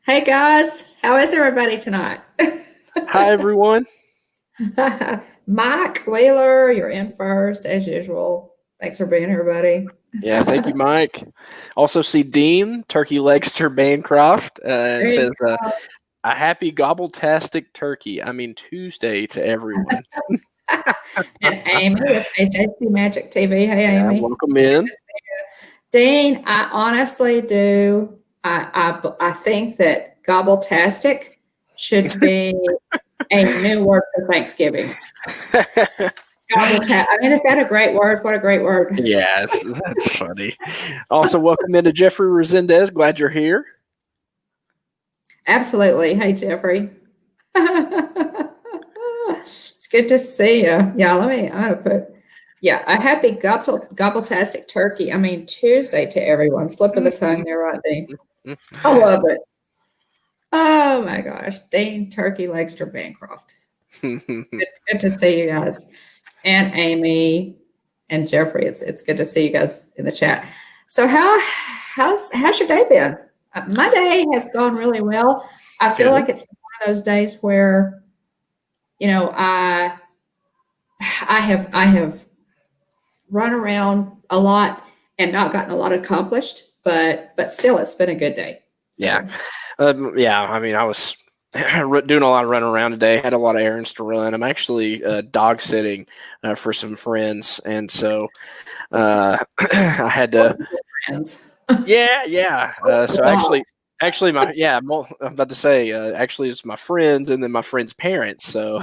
Hey guys, how is everybody tonight? Hi, everyone. Mike Wheeler, you're in first as usual. Thanks for being here, buddy. Yeah, thank you, Mike. Also, see Dean Turkey Legster Bancroft. It There you says a happy gobble-tastic turkey. I mean Tuesday to everyone. go. And Amy with AJC Magic TV. Hey, Yeah, Amy. welcome in. Dean, I honestly do. I think that gobbletastic should be a new word for Thanksgiving. Gobbletastic. I mean, is that a great word? What a great word. Yes, that's funny. Also, welcome into Jeffrey Resendez. Glad you're here. Absolutely. Hey, Jeffrey. It's good to see you. Yeah, I'm gonna put, yeah, a happy gobbletastic turkey. I mean, Tuesday to everyone. Slip of the tongue there, right, Dean? I love it. Oh my gosh. Dean Turkey Legster Bancroft. Good to see you guys. And Amy and Jeffrey. It's good to see you guys in the chat. So how's your day been? My day has gone really well. I feel Good. like it's one of those days where, I have run around a lot and not gotten a lot accomplished, but still it's been a good day. Yeah. So Yeah, I mean, I was doing a lot of running around today. Had a lot of errands to run. I'm actually dog sitting for some friends, and so I had to. friends. Yeah. So actually, I'm about to say, actually, it's my friends and then my friends' parents. So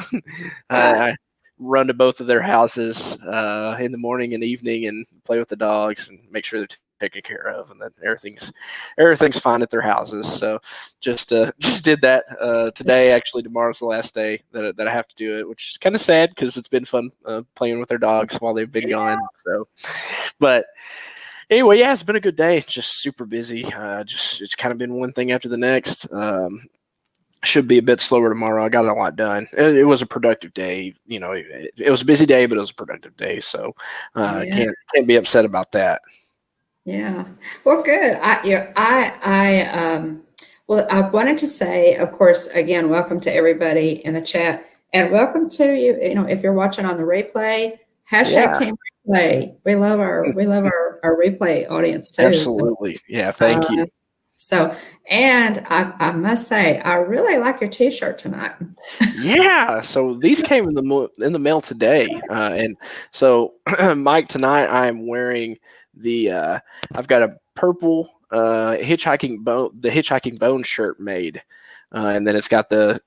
I run to both of their houses in the morning and evening and play with the dogs and make sure they're taken care of, and then everything's fine at their houses. So just did that today. Actually, tomorrow's the last day that I have to do it, which is kind of sad because it's been fun playing with their dogs while they've been gone. So, but. Anyway, yeah, it's been a good day. It's just super busy. It's kind of been one thing after the next. Should be a bit slower tomorrow. I got a lot done. It was a productive day. It was a busy day, but it was a productive day. So Yeah. can't be upset about that. Yeah. Well, good. Well, I wanted to say, of course, again, welcome to everybody in the chat, and welcome to you. If you're watching on the replay, hashtag Yeah, Team Replay. We love our replay audience too. So, absolutely. Yeah, uh, thank you. and I must say, I really like your T-shirt tonight. Yeah, so these came in the mail today, and so Mike, tonight I am wearing I've got a purple the Hitchhiking Bones shirt made, and then it's got the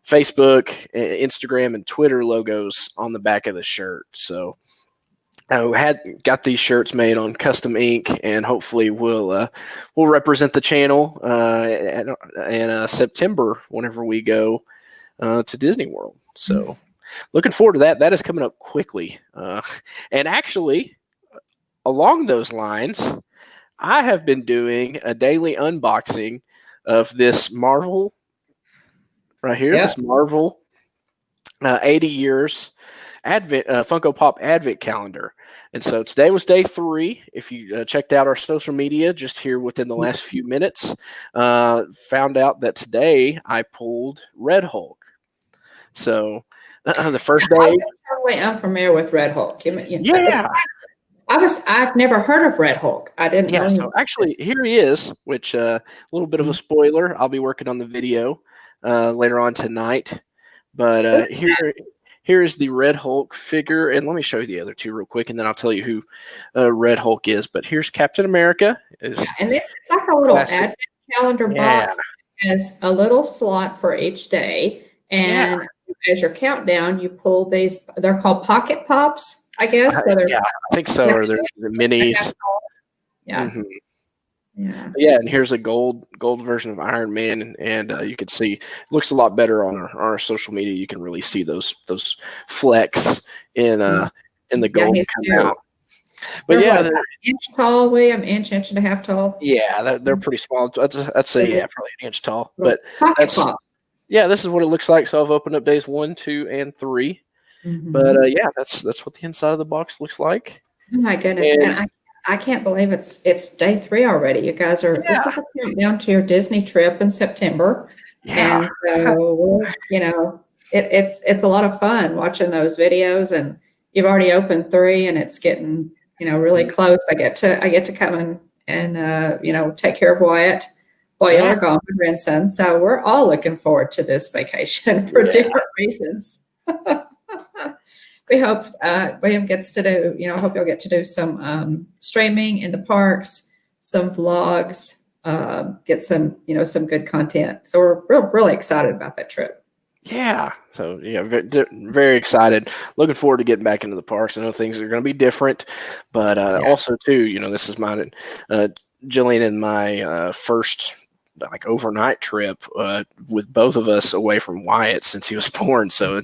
Facebook, Instagram, and Twitter logos on the back of the shirt. So I had got these shirts made on custom ink, and hopefully we'll represent the channel in September whenever we go to Disney World. So looking forward to that. That is coming up quickly. And actually, along those lines, I have been doing a daily unboxing of this Marvel right here, Yeah. this Marvel 80 years Advent Funko Pop Advent calendar. And so today was day 3. If you checked out our social media just here within the last few minutes, found out that today I pulled Red Hulk. So the first I day, was totally unfamiliar with Red Hulk. yeah, I've never heard of Red Hulk. I didn't know. yeah. So actually, here he is. Which a little bit of a spoiler. I'll be working on the video later on tonight. But here is the Red Hulk figure, and let me show you the other two real quick, and then I'll tell you who Red Hulk is. But here's Captain America. And it's like a little Classic. advent calendar Yeah. box that has a little slot for each day. And as your countdown, you pull these, they're called pocket pops, I guess. So Yeah, I think so. Or they're the minis. Yeah. Mhm. Yeah. Yeah, and here's a gold version of Iron Man, and you can see it looks a lot better on our social media. You can really see those flecks in the gold he's come cute. out. But They're yeah, what, inch tall, William? Inch and a half tall? yeah, they're pretty small. I'd say probably an inch tall. But Pocket pops. yeah, this is what it looks like. So I've opened up days 1, 2, and 3. Mhm. But yeah, that's what the inside of the box looks like. Oh my goodness. And And I can't believe it's day 3 already. You guys are, this is a countdown to your Disney trip in September. Yeah. And so, it's a lot of fun watching those videos, and you've already opened 3 and it's getting, really close. I get to come and take care of Wyatt while y'all are gone with grandson. So we're all looking forward to this vacation for different reasons. We hope William gets to do, hope you'll get to do some streaming in the parks, some vlogs, get some, some good content. So we're really excited about that trip. Yeah. So, very excited. Looking forward to getting back into the parks. I know things are going to be different, but also, too, this is my Jillian and my first overnight trip with both of us away from Wyatt since he was born. So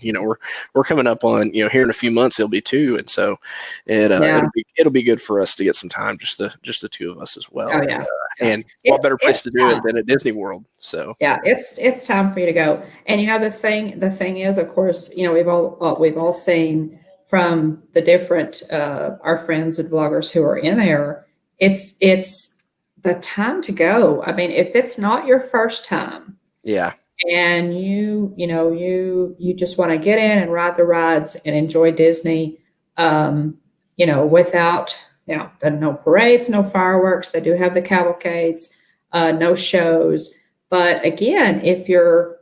we're coming up on here in a few months he'll be 2, and so it'll be good for us to get some time, just the 2 of us as well. Oh yeah, and what better place to do it than at Disney World? So it's time for you to go. And the thing is, of course, we've all seen from the different our friends and vloggers who are in there. It's the time to go. I mean, if it's not your first time, and you just want to get in and ride the rides and enjoy Disney, without no parades, no fireworks. They do have the cavalcades, no shows. But again, if you're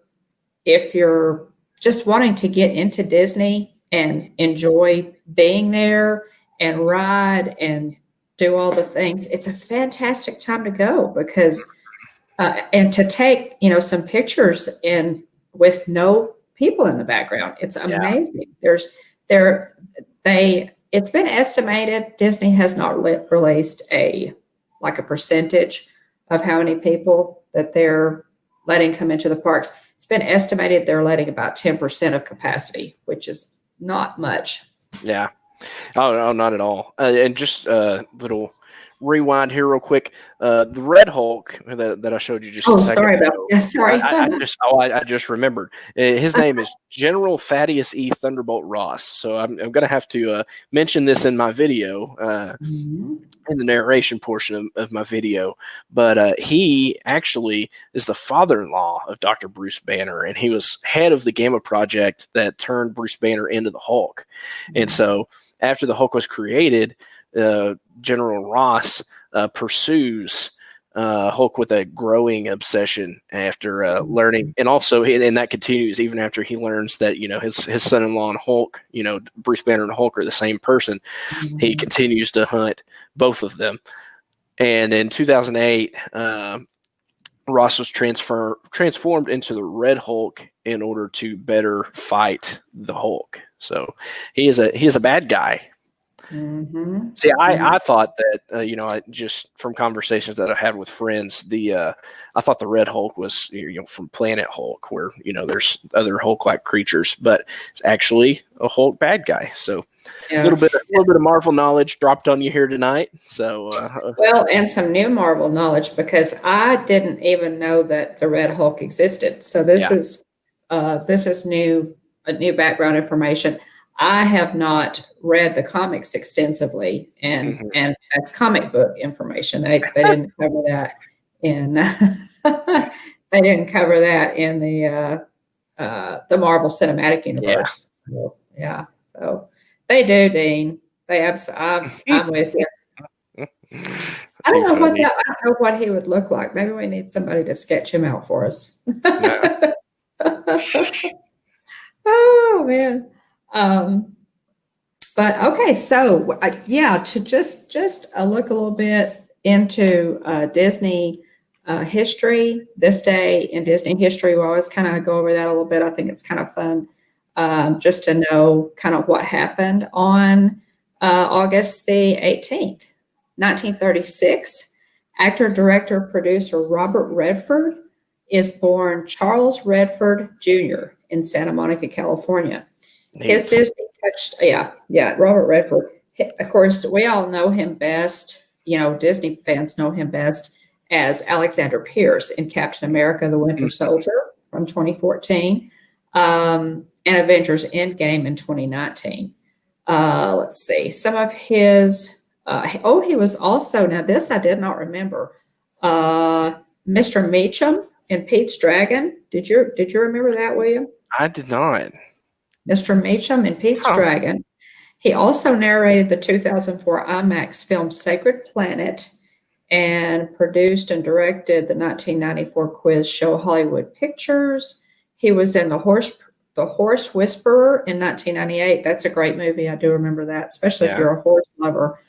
just wanting to get into Disney and enjoy being there and ride and do all the things, it's a fantastic time to go, because and to take some pictures with no people in the background. It's amazing. It's been estimated, Disney has not released a percentage of how many people that they're letting come into the parks. It's been estimated they're letting about 10% of capacity, which is not much. Yeah. Oh, no, not at all. And just a little rewind here real quick. The Red Hulk that I showed you just a second ago. Sorry. I just remembered. His name is General Thaddeus E. Thunderbolt Ross. So I'm going to have to mention this in my video, in the narration portion of my video. But he actually is the father-in-law of Dr. Bruce Banner, and he was head of the Gamma Project that turned Bruce Banner into the Hulk. And so after the Hulk was created, General Ross pursues Hulk with a growing obsession after learning, and also and that continues even after he learns that his son-in-law and Hulk, Bruce Banner and Hulk are the same person. He continues to hunt both of them, and in 2008, Ross was transformed into the Red Hulk in order to better fight the Hulk. So he is a bad guy. See, I thought that I just from conversations that I've had with friends, I thought the Red Hulk was from Planet Hulk, where there's other Hulk-like creatures, but it's actually a Hulk bad guy. So a little bit of Marvel knowledge dropped on you here tonight. So and some new Marvel knowledge, because I didn't even know that the Red Hulk existed. So this is new background information. I have not read the comics extensively, and that's comic book information. They didn't cover that in they didn't cover that in the Marvel Cinematic Universe. So they do, Dean. They absolutely. I'm with you. I don't know what he would look like. Maybe we need somebody to sketch him out for us. Oh man. But okay, so to just look a little bit into Disney history. This day in Disney history, we always kind of go over that a little bit. I think it's kind of fun just to know kind of what happened on August the 18th, 1936. Actor, director, producer Robert Redford is born Charles Redford Jr. in Santa Monica, California. His Disney touched, Robert Redford. Of course, we all know him best. Disney fans know him best as Alexander Pierce in Captain America: The Winter Soldier from 2014, and Avengers Endgame in 2019. Let's see some of his He was also, now this I did not remember. Mr. Meacham in Pete's Dragon. Did you remember that, William? I did not. Mr. Meacham in Pete's Dragon. He also narrated the 2004 IMAX film Sacred Planet and produced and directed the 1994 quiz show Hollywood Pictures. He was in The Horse Whisperer in 1998. That's a great movie. I do remember that, especially if you're a horse lover.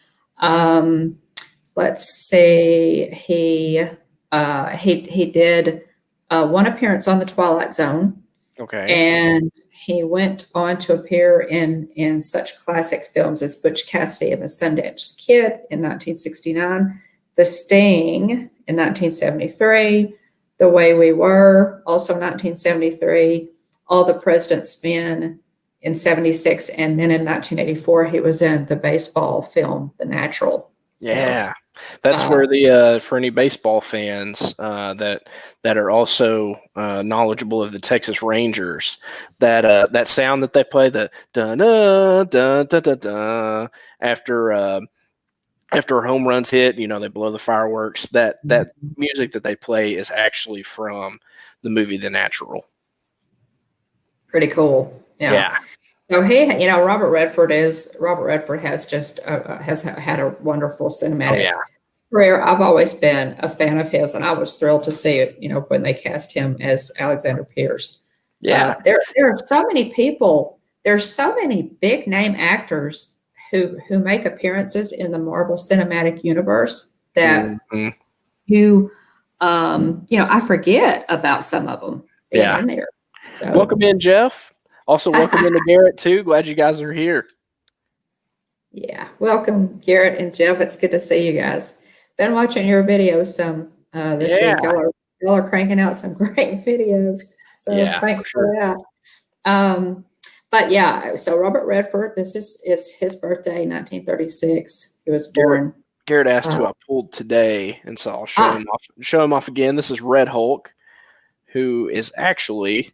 Let's see. He did one appearance on The Twilight Zone. Okay. And he went on to appear in such classic films as Butch Cassidy and the Sundance Kid in 1969, The Sting in 1973, The Way We Were, also 1973, All the President's Men in 76, and then in 1984 he was in the baseball film The Natural. Yeah. That's where the for any baseball fans that are also knowledgeable of the Texas Rangers, that sound that they play, the da da da da da da, after home runs hit, they blow the fireworks. That music that they play is actually from the movie The Natural. Pretty cool. Yeah. So Robert Redford has just has had a wonderful cinematic career. I've always been a fan of his, and I was thrilled to see it. When they cast him as Alexander Pierce. Yeah, there are so many people. There's so many big name actors who make appearances in the Marvel Cinematic Universe that I forget about some of them being in there. So welcome in, Jeff. Also, welcome into Garrett too. Glad you guys are here. Yeah, welcome, Garrett and Jeff. It's good to see you guys. Been watching your videos some this week. Y'all are cranking out some great videos. So thanks for that. But yeah, so Robert Redford, this is his birthday, 1936. He was born. Garrett asked who I pulled today, and so I'll show him off again. This is Red Hulk, who is actually,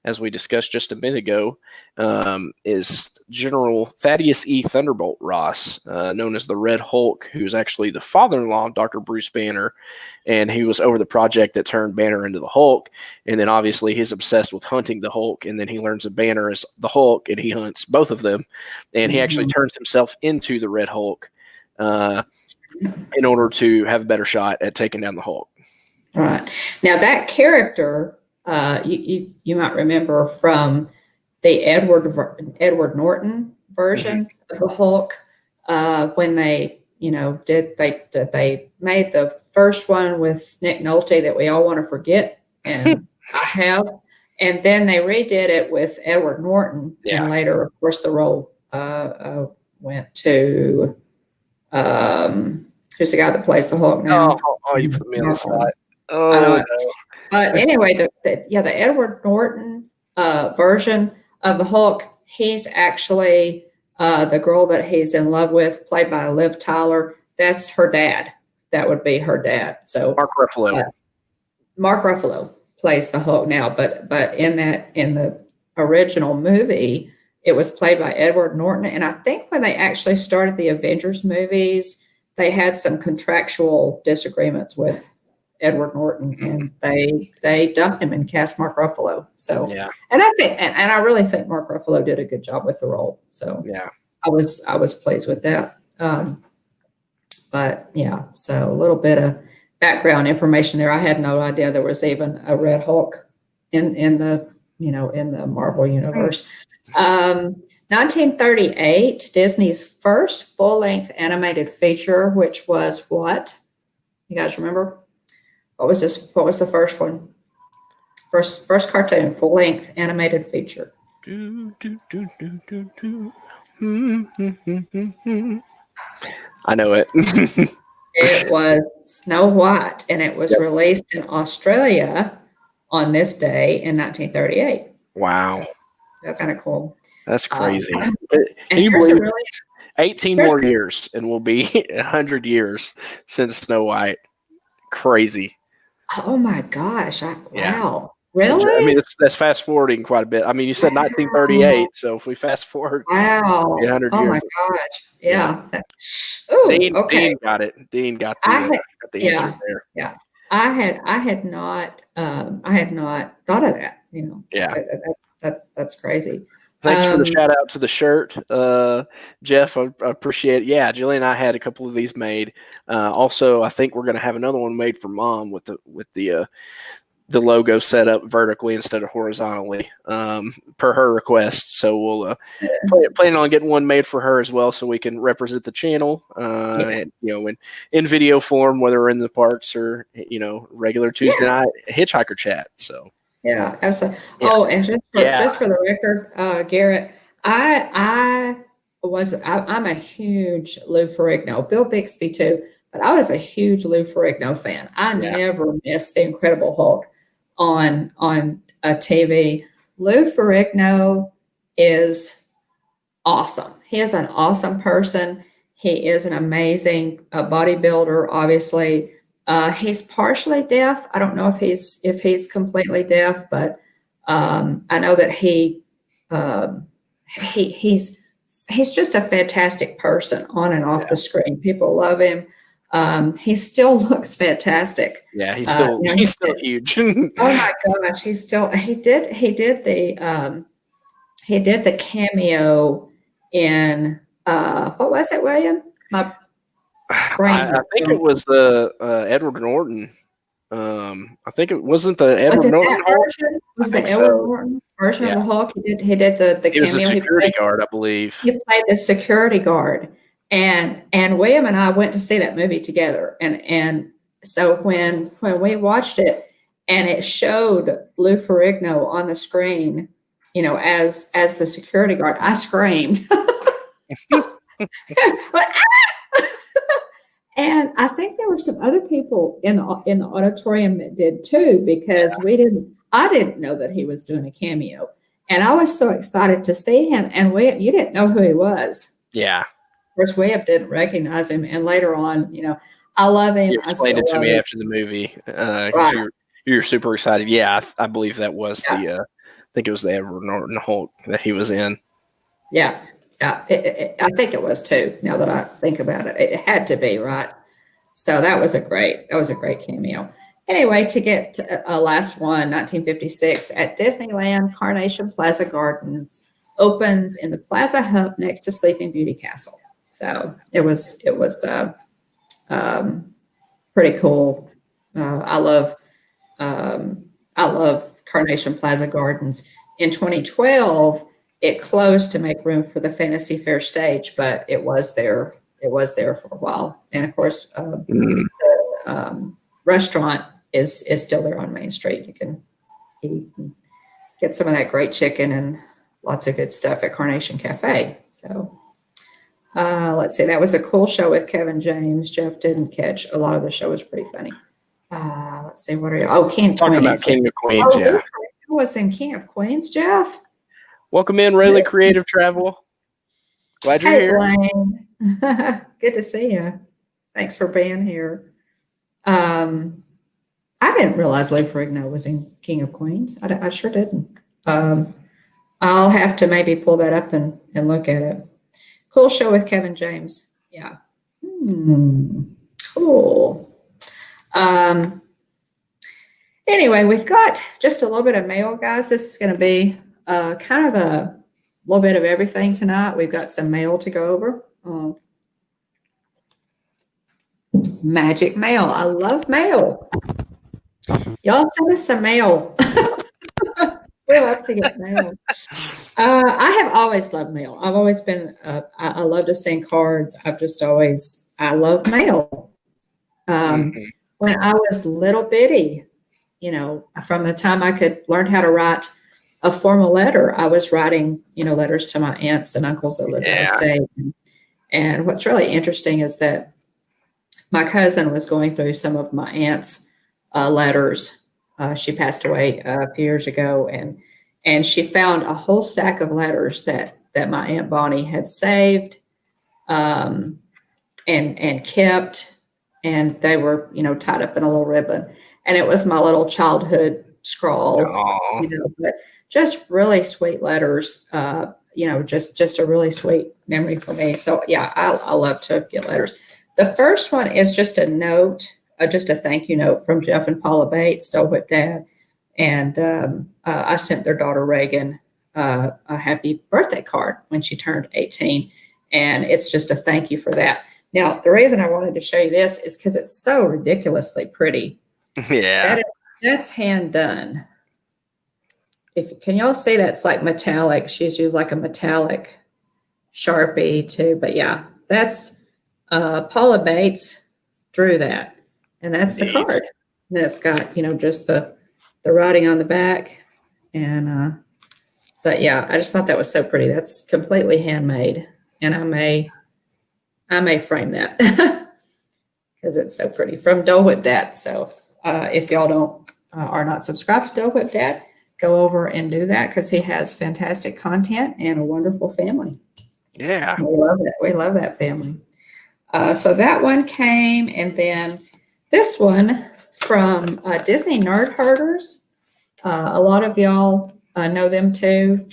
as we discussed just a minute ago, is General Thaddeus E. Thunderbolt Ross, known as the Red Hulk, who's actually the father-in-law of Dr. Bruce Banner, and he was over the project that turned Banner into the Hulk, and then obviously he's obsessed with hunting the Hulk, and then he learns that Banner is the Hulk, and he hunts both of them, and he actually turns himself into the Red Hulk in order to have a better shot at taking down the Hulk. All right. Now that character... you might remember from the Edward Norton version of the Hulk when they they made the first one with Nick Nolte that we all want to forget, and I have, and then they redid it with Edward Norton, and later, of course, the role went to who's the guy that plays the Hulk now? Oh, you put me on the spot. Oh. But anyway, the Edward Norton version of the Hulk, he's actually the girl that he's in love with, played by Liv Tyler. That's her dad. That would be her dad. So Mark Ruffalo. Mark Ruffalo plays the Hulk now, but in the original movie, it was played by Edward Norton. And I think when they actually started the Avengers movies, they had some contractual disagreements with Edward Norton, and they dumped him and cast Mark Ruffalo. So and I really think Mark Ruffalo did a good job with the role. So I was pleased with that. But so a little bit of background information there. I had no idea there was even a Red Hulk in the in the Marvel universe. 1938, Disney's first full-length animated feature, which was what? You guys remember? What was this? What was the first one? First cartoon, full-length animated feature. I know it. It was Snow White, and it was released in Australia on this day in 1938. Wow. So that's kind of cool. That's crazy. And can you believe 18 more years, and we'll be 100 years since Snow White? Crazy. Oh my gosh! Wow. I mean, Really? that's fast forwarding quite a bit. I mean, you said 1938, so if we fast forward Wow. 800 Oh years, my gosh. yeah. Yeah. Oh, okay. Dean got it. Dean got I the had, answer yeah, there. yeah. I had not thought of that. Yeah. That's crazy. Thanks for the shout out to the shirt, Jeff. I appreciate it. Yeah, Jillian and I had a couple of these made. Also, I think we're going to have another one made for Mom with the logo set up vertically instead of horizontally, per her request. So we'll plan on getting one made for her as well, so we can represent the channel, and in video form, whether we're in the parks or regular Tuesday night hitchhiker chat. So. Yeah, absolutely. Yeah. Oh, and just for the record, Garrett, I'm a huge Lou Ferrigno, Bill Bixby too, but I was a huge Lou Ferrigno fan. I never missed the Incredible Hulk on a TV. Lou Ferrigno is awesome. He is an awesome person. He is an amazing bodybuilder, obviously. He's partially deaf. I don't know if he's completely deaf, but I know that he's just a fantastic person on and off the screen. People love him. He still looks fantastic. Yeah, he's still huge. Oh my gosh, he did the cameo in what was it, William? My brain. I think it was the Edward Norton. I think it wasn't the Edward Norton Hulk. Was the Edward Norton version of the Hulk? He did the cameo. He was a security guard, I believe. He played the security guard, and William and I went to see that movie together. And so when we watched it, and it showed Lou Ferrigno on the screen, as the security guard, I screamed. And I think there were some other people in the auditorium that did too, because I didn't know that he was doing a cameo, and I was so excited to see him. And you didn't know who he was. Yeah. Of course, Webb didn't recognize him, and later on, I love him. You explained it to me after the movie, because you're super excited. Yeah, I believe that was I think it was the Edward Norton Hulk that he was in. Yeah. Yeah, I think it was too. Now that I think about it, it had to be, right. So that was a great cameo. Anyway, to get a last one, 1956 at Disneyland, Carnation Plaza Gardens opens in the Plaza Hub next to Sleeping Beauty Castle. So it was pretty cool. I love Carnation Plaza Gardens. In 2012. It closed to make room for the Fantasy Fair stage, but it was there for a while. And of course, the restaurant is still there on Main Street. You can get some of that great chicken and lots of good stuff at Carnation Cafe. So let's see. That was a cool show with Kevin James. Jeff didn't catch a lot of the show. Was pretty funny. Let's see. What are you? Oh, King of Queens. Talking about King of Queens, yeah. Who was in King of Queens, Jeff? Welcome in, Rayleigh Creative Travel. Glad you're here. Blaine. Good to see you. Thanks for being here. I didn't realize Lou Ferrigno was in King of Queens. I sure didn't. I'll have to maybe pull that up and look at it. Cool show with Kevin James. Yeah. Cool. Anyway, we've got just a little bit of mail, guys. This is going to be kind of a little bit of everything tonight. We've got some mail to go over. Magic mail. I love mail. Y'all send us some mail. We love to get mail. I have always loved mail. I've always been, I love to send cards. I love mail. When I was little bitty, from the time I could learn how to write a formal letter, I was writing, letters to my aunts and uncles that lived out of state. And what's really interesting is that my cousin was going through some of my aunt's letters. She passed away a few years ago, and she found a whole stack of letters that my Aunt Bonnie had saved and kept, and they were, tied up in a little ribbon. And it was my little childhood scrawl, Aw. but just really sweet letters. Just a really sweet memory for me. So yeah, I love to get letters. The first one is just a note, just a thank you note from Jeff and Paula Bates, Dole Whip Dad, and I sent their daughter Reagan a happy birthday card when she turned 18, and it's just a thank you for that. Now, the reason I wanted to show you this is because it's so ridiculously pretty. Yeah. That's hand done. Can y'all see that's like metallic? She's used like a metallic Sharpie too. But yeah, that's Paula Bates drew that. And that's the card. And it's got, just the writing on the back. And but yeah, I just thought that was so pretty. That's completely handmade. And I may frame that because it's so pretty from Dole Whip Dad. So if y'all don't are not subscribed to Dole Whip Dad, go over and do that because he has fantastic content and a wonderful family. Yeah. We love it. We love that family. So that one came, and then this one from Disney Nerd Herders. A lot of y'all know them too.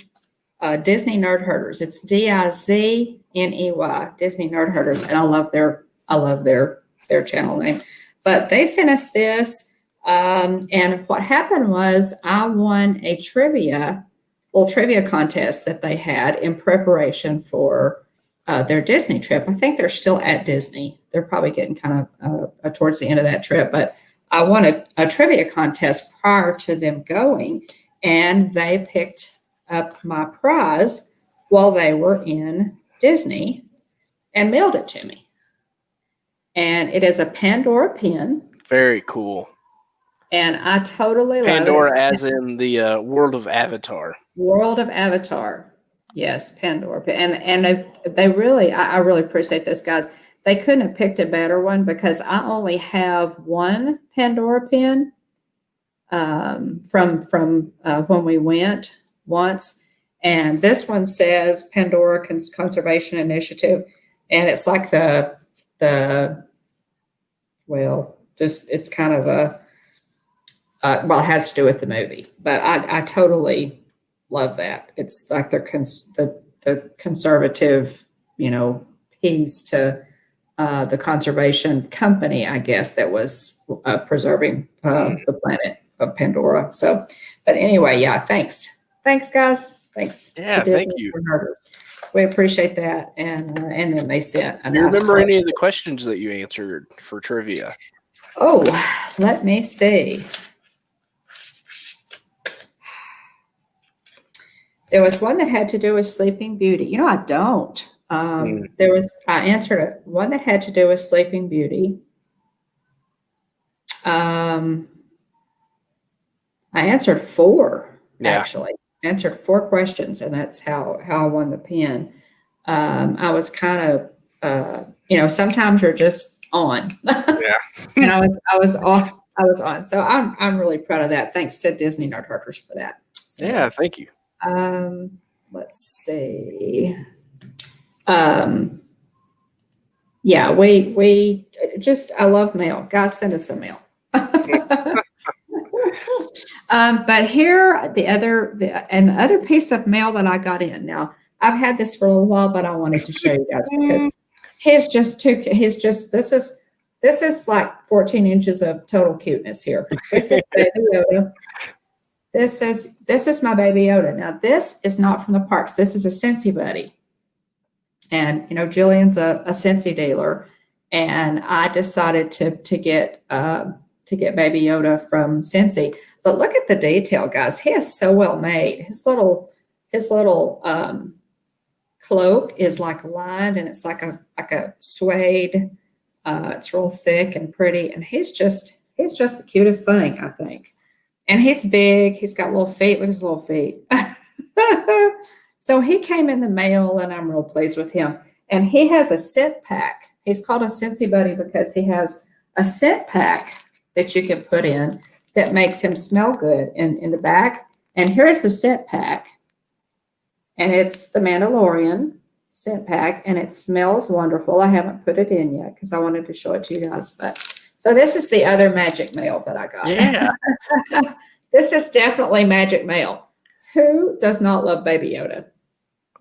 Disney Nerd Herders. It's Dizney, Disney Nerd Herders, and I love their channel name. But they sent us this. And what happened was I won a little trivia contest that they had in preparation for their Disney trip. I think they're still at Disney. They're probably getting kind of towards the end of that trip, but I won a trivia contest prior to them going, and they picked up my prize while they were in Disney and mailed it to me. And it is a Pandora pin. Very cool. And I totally love it. Pandora, as in the world of Avatar. World of Avatar. Yes, Pandora. And they really, I really appreciate this, guys. They couldn't have picked a better one because I only have one Pandora pin from when we went once. And this one says Pandora Conservation Initiative. And it's like it's kind of a, it has to do with the movie, but I totally love that. It's like the conservative, piece to the conservation company, I guess, that was preserving the planet of Pandora. So, but anyway, yeah, thanks, guys. Thanks. Yeah, to thank Disney you. We appreciate that, and then they sent. Do you remember any of the questions that you answered for trivia? Oh, let me see. There was one that had to do with Sleeping Beauty. I don't. I answered one that had to do with Sleeping Beauty. I answered 4, actually. I answered 4 questions, and that's how I won the pin. I was kind of, sometimes you're just on. Yeah. And I was on. So I'm really proud of that. Thanks to Disney Nerd Herders for that. So, yeah, thank you. Let's see. Yeah, we just, I love mail. Guys, send us some mail. But here, the other piece of mail that I got in. Now, I've had this for a little while, but I wanted to show you guys because this is like 14 inches of total cuteness here. This is Baby Yoda. This is my Baby Yoda. Now, this is not from the parks. This is a Scentsy buddy. And, Jillian's a Scentsy dealer. And I decided to get Baby Yoda from Scentsy. But look at the detail, guys. He is so well made. His little cloak is like lined, and it's like a suede. It's real thick and pretty. And he's just the cutest thing, I think. And he's big. He's got little feet. Look at his little feet. So he came in the mail, and I'm real pleased with him. And he has a scent pack. He's called a Scentsy Buddy because he has a scent pack that you can put in that makes him smell good in the back. And here's the scent pack. And it's the Mandalorian scent pack, and it smells wonderful. I haven't put it in yet because I wanted to show it to you guys. But so this is the other magic mail that I got. Yeah. This is definitely Magic Mail. Who does not love Baby Yoda?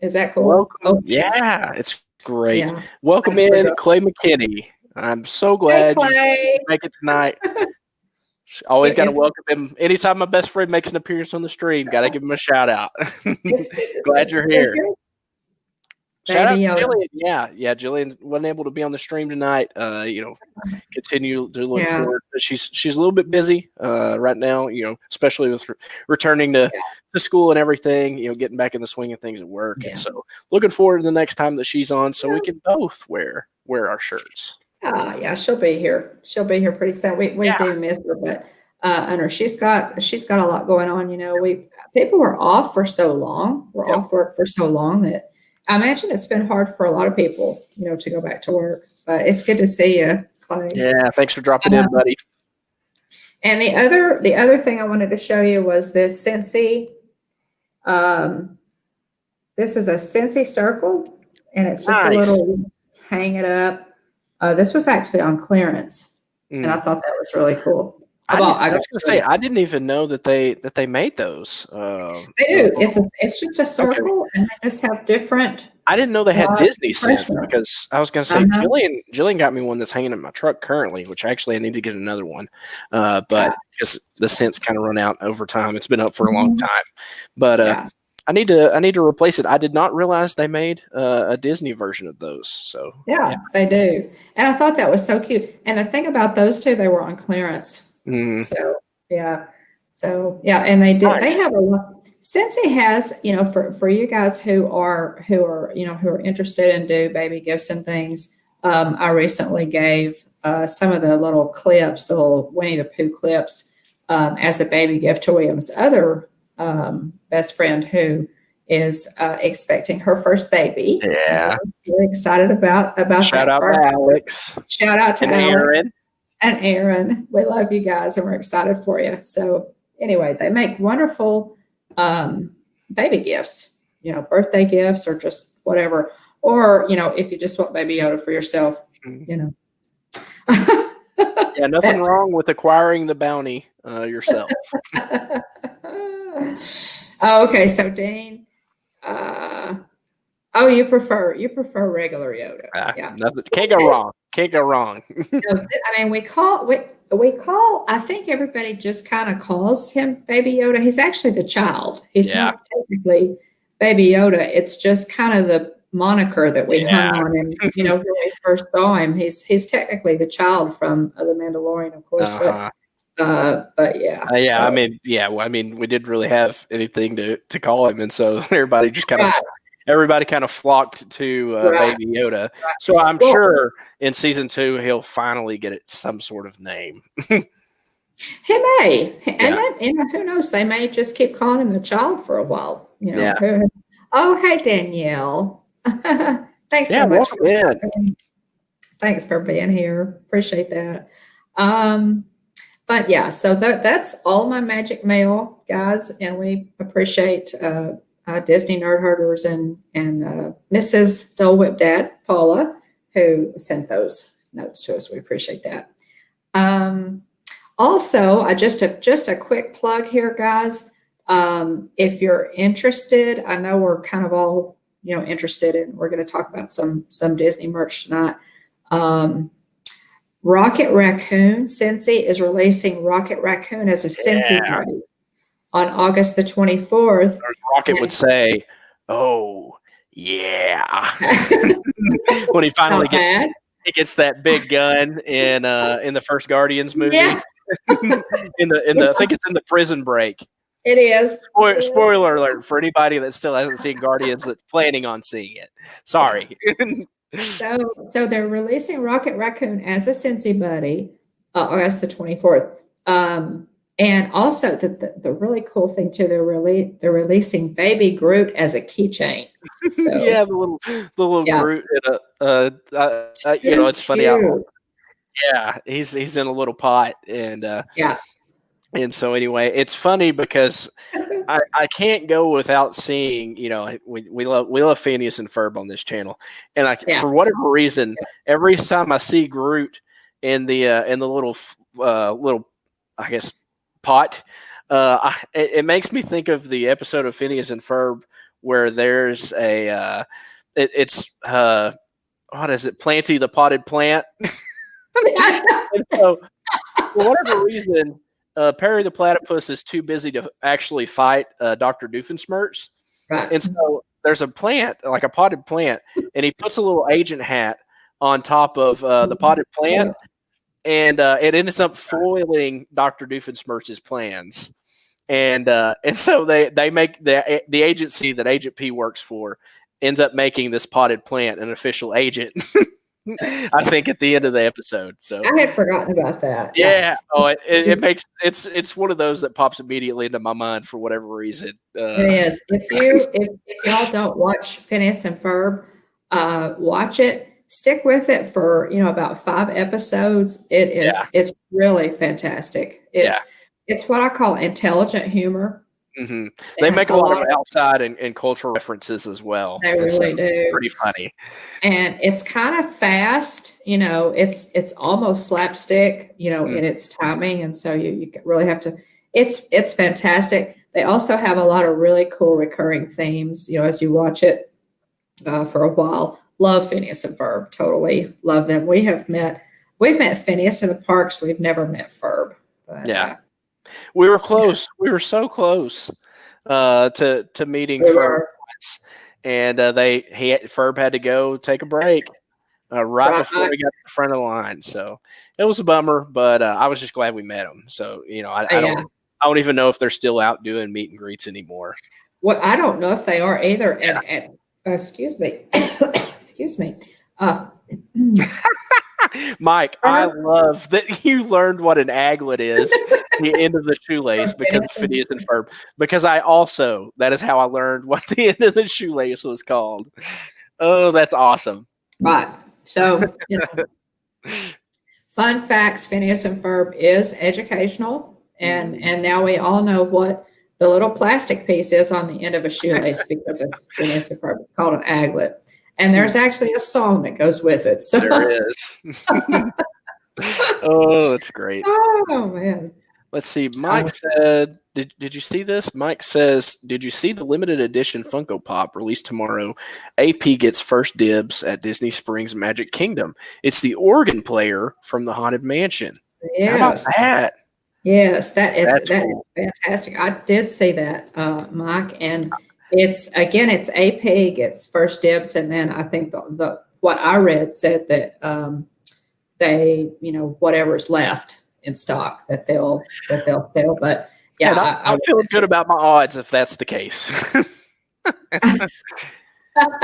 Is that cool? Welcome. Oh, yes. Yeah, it's great. Yeah. Welcome Thanks for in, going. Clay McKinney. I'm so Hey, glad you Clay. make it tonight. Always got to It's, welcome him. Anytime my best friend makes an appearance on the stream, got to give him a shout out. it's good to Glad see. you're So here. here's Shout out Baby to Yoda. Jillian. Yeah. Jillian wasn't able to be on the stream tonight. Continue to look Yeah. forward. She's a little bit busy right now. Especially with returning to school and everything. Getting back in the swing of things at work. Yeah. And so looking forward to the next time that she's on, so we can both wear our shirts. Yeah, she'll be here. She'll be here pretty soon. We do miss her, but I know she's got a lot going on. People were off for so long. We're off work for so long that I imagine it's been hard for a lot of people, to go back to work. But it's good to see you, Clay. Yeah, thanks for dropping in, buddy. And the other thing I wanted to show you was this Scentsy. This is a Scentsy circle, and it's just a little hang it up. This was actually on clearance, and I thought that was really cool. I was gonna say I didn't even know that they made those. They do. It's just a circle, and they just have different. I didn't know they had Disney scents, pressure. because I was gonna say Jillian got me one that's hanging in my truck currently, which actually I need to get another one. But because the scents kind of run out over time, it's been up for a long time. But I need to replace it. I did not realize they made a Disney version of those. So yeah, they do, and I thought that was so cute. And the thing about those two, they were on clearance. So and they did. Nice. They have a lot. Scentsy has, for you guys who are interested in do baby gifts and things. I recently gave some of the little clips, the little Winnie the Pooh clips, as a baby gift to William's other best friend who is expecting her first baby. Yeah, we're excited about Shout that. Out to Alex. Shout out to Aaron. And Aaron. We love you guys, and we're excited for you. So anyway, they make wonderful baby gifts, birthday gifts or just whatever. Or, if you just want Baby Yoda for yourself, Yeah, nothing wrong with acquiring the bounty yourself. Okay, so Dean, you prefer regular Yoda. Nothing, can't go wrong. Can't go wrong. I mean, we call, I think everybody just kind of calls him Baby Yoda. He's actually the child. He's not technically Baby Yoda. It's just kind of the moniker that we hung on him. When we first saw him, he's technically the child from The Mandalorian, of course. But so. I mean, we didn't really have anything to call him, and so everybody just kind of. Everybody kind of flocked to Baby Yoda. Right. So I'm sure in season 2, he'll finally get it some sort of name. He may. And who knows? They may just keep calling him the child for a while. Oh, hey, Danielle. Thanks so much. Thanks for being here. Appreciate that. But so that's all my magic mail, guys. And we appreciate Disney Nerd Herders and Mrs. Dole Whip Dad, Paula, who sent those notes to us. We appreciate that. Also, just a quick plug here, guys. If you're interested, I know we're kind of all interested in. We're going to talk about some Disney merch tonight. Rocket Raccoon Scentsy is releasing Rocket Raccoon as a Scentsy buddy on August the 24th. Rocket would say, "Oh yeah," when he finally gets that big gun in the first Guardians movie. Yeah. in the I think it's in the prison break. It is. Spoiler alert for anybody that still hasn't seen Guardians that's planning on seeing it. Sorry. So they're releasing Rocket Raccoon as a Scentsy buddy August the 24th. And also the really cool thing too, they're releasing Baby Groot as a keychain. So, yeah, the little Groot in it's funny how he's in a little pot and and so anyway, it's funny because I can't go without seeing, we love Phineas and Ferb on this channel, and for whatever reason, every time I see Groot in the little I guess pot, It makes me think of the episode of Phineas and Ferb where there's a what is it, Planty the potted plant. And so for whatever reason, Perry the platypus is too busy to actually fight Dr. Doofenshmirtz. Right. And so there's a plant, like a potted plant, and he puts a little agent hat on top of the potted plant, and it ends up foiling Dr. Doofenshmirtz's plans. And so they make the agency that Agent P works for ends up making this potted plant an official agent. I think at the end of the episode. So I had forgotten about that. Yeah. Oh, it makes it's one of those that pops immediately into my mind for whatever reason. It is. If y'all don't watch Phineas and Ferb, watch it. Stick with it for about 5 episodes. It's really fantastic. It's what I call intelligent humor. Mm-hmm. They make a lot of outside and cultural references as well. They really do. Pretty funny. And it's kind of fast, it's almost slapstick, in its timing. And so you really have to, it's fantastic. They also have a lot of really cool recurring themes, as you watch it for a while. Love Phineas and Ferb. Totally love them. We've met Phineas in the parks. We've never met Ferb. But, we were close. We were so close to meeting Ferb once, and Ferb had to go take a break right before we got to the front of the line. So it was a bummer, but I was just glad we met him. So I don't even know if they're still out doing meet and greets anymore. Well, I don't know if they are either. And excuse me, excuse me. Mike, I love that you learned what an aglet is, the end of the shoelace, because of Phineas and Ferb. Because that is how I learned what the end of the shoelace was called. Oh, that's awesome. Right. So, fun facts, Phineas and Ferb is educational. And now we all know what the little plastic piece is on the end of a shoelace because of Phineas and Ferb. It's called an aglet. And there's actually a song that goes with it. So. There is. Oh, that's great. Oh, man. Let's see. Mike said, did you see this? Mike says, did you see the limited edition Funko Pop released tomorrow? AP gets first dibs at Disney Springs Magic Kingdom. It's the organ player from the Haunted Mansion. Yes. How about that? Yes, that is cool. fantastic. I did see that, Mike, and it's AP gets first dibs, and then I think the what I read said that they whatever's left in stock that they'll sell. But I'm feeling good about my odds if that's the case.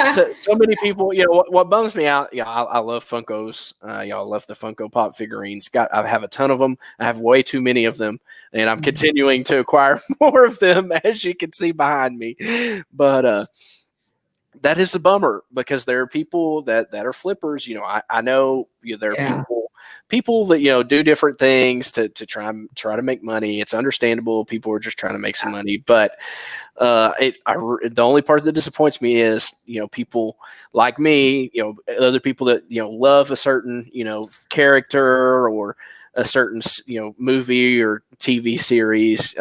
So many people, what bums me out. I love Funkos. I love the Funko Pop figurines. I have a ton of them. I have way too many of them, and I'm continuing to acquire more of them, as you can see behind me. But that is a bummer because there are people that are flippers. I know there are people that do different things to try to make money. It's understandable. People are just trying to make some money, but the only part that disappoints me is people like me, other people that love a certain character or a certain movie or TV series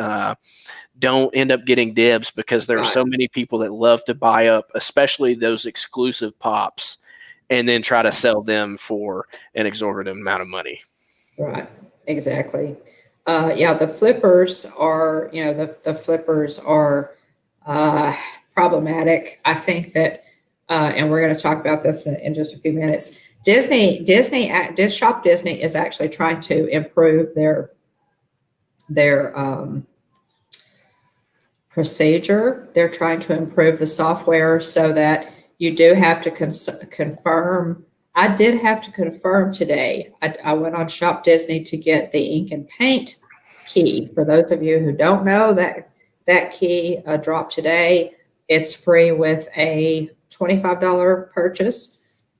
don't end up getting dibs because there are so many people that love to buy up, especially those exclusive pops, and then try to sell them for an exorbitant amount of money. Right. Exactly. The flippers are, the flippers are problematic. I think that, and we're going to talk about this in just a few minutes. Shop Disney is actually trying to improve their procedure. They're trying to improve the software so that you do have to confirm. I did have to confirm today. I went on Shop Disney to get the ink and paint key. For those of you who don't know, that key dropped today. It's free with a $25 purchase.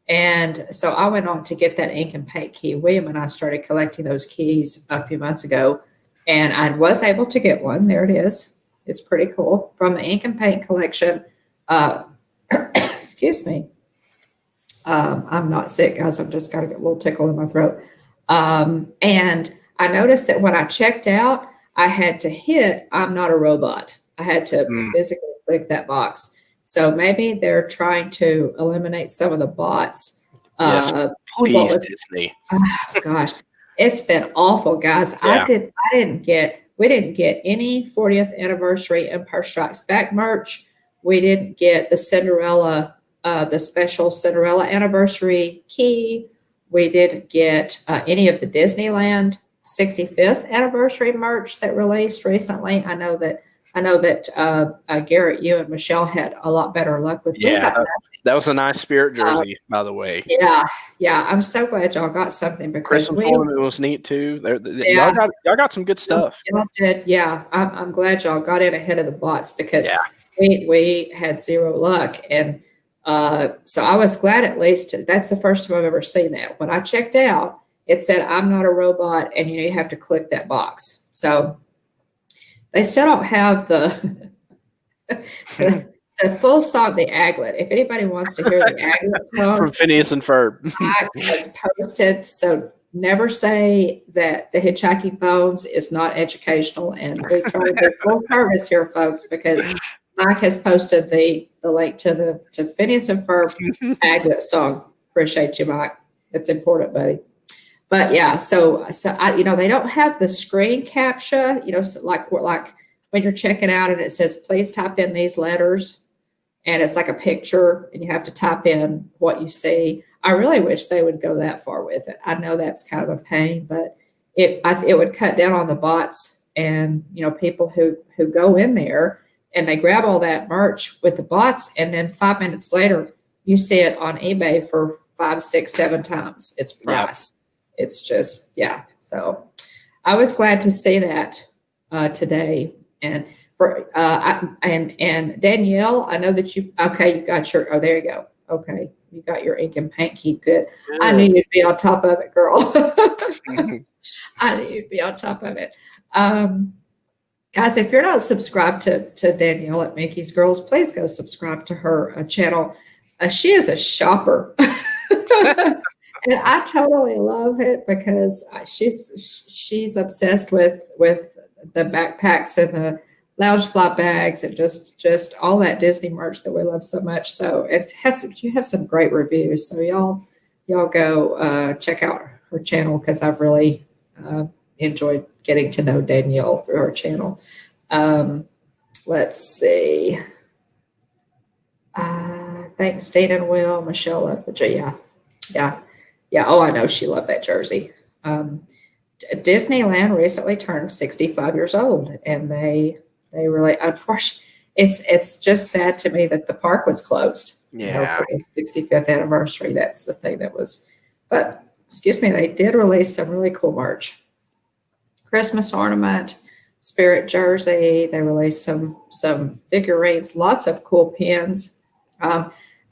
And so I went on to get that ink and paint key. William and I started collecting those keys a few months ago, and I was able to get one. There it is. It's pretty cool. From the ink and paint collection. Excuse me. I'm not sick, guys. I've just got to get a little tickle in my throat. And I noticed that when I checked out, I had to hit I'm not a robot. I had to physically click that box. So maybe they're trying to eliminate some of the bots. Yes, What please, was Disney. Oh gosh, it's been awful, guys. Yeah. We didn't get any 40th anniversary Empire Strikes Back merch. We didn't get the Cinderella, the special Cinderella anniversary key. We didn't get any of the Disneyland 65th anniversary merch that released recently. I know that Garrett, you and Michelle had a lot better luck with. We got that was a nice Spirit jersey, by the way. Yeah. I'm so glad y'all got something because Christmas ornament was neat too. Y'all got some good stuff. Y'all did, yeah. I'm glad y'all got in ahead of the bots because we had zero luck, and so I was glad at least. That's the first time I've ever seen that. When I checked out, it said I'm not a robot, and you have to click that box. So they still don't have the full song, the Aglet. If anybody wants to hear the Aglet song from Phineas and Ferb, has posted. So never say that the Hitchhiking Bones is not educational, and we try to be full service here, folks, because Mike has posted the link to Phineas and Ferb Aglet song. Appreciate you, Mike. It's important, buddy. But yeah, so they don't have the screen capture. So like when you're checking out and it says please type in these letters. And it's like a picture, and you have to type in what you see. I really wish they would go that far with it. I know that's kind of a pain, but it would cut down on the bots and people who go in there and they grab all that merch with the bots, and then 5 minutes later you see it on eBay for 5, 6, 7 times its price. It's just So I was glad to see that today, and. And Danielle, I know that you got your, there you go. Okay. You got your ink and paint key. Good. I knew you'd be on top of it, girl. I knew you'd be on top of it. Guys, if you're not subscribed to Danielle at Mickey's Girls, please go subscribe to her channel. She is a shopper. And I totally love it because she's obsessed with the backpacks and the Loungefly bags and just all that Disney merch that we love so much. So you have some great reviews. So y'all go check out her channel because I've really enjoyed getting to know Danielle through her channel. Let's see. Thanks, Dana and Will. Michelle loved the jersey. Yeah. Oh, I know she loved that jersey. Disneyland recently turned 65 years old, and they really, unfortunately, it's just sad to me that the park was closed. Yeah. For the 65th anniversary. That's the thing that was, but excuse me, they did release some really cool merch. Christmas ornament, Spirit jersey. They released some figurines, lots of cool pins.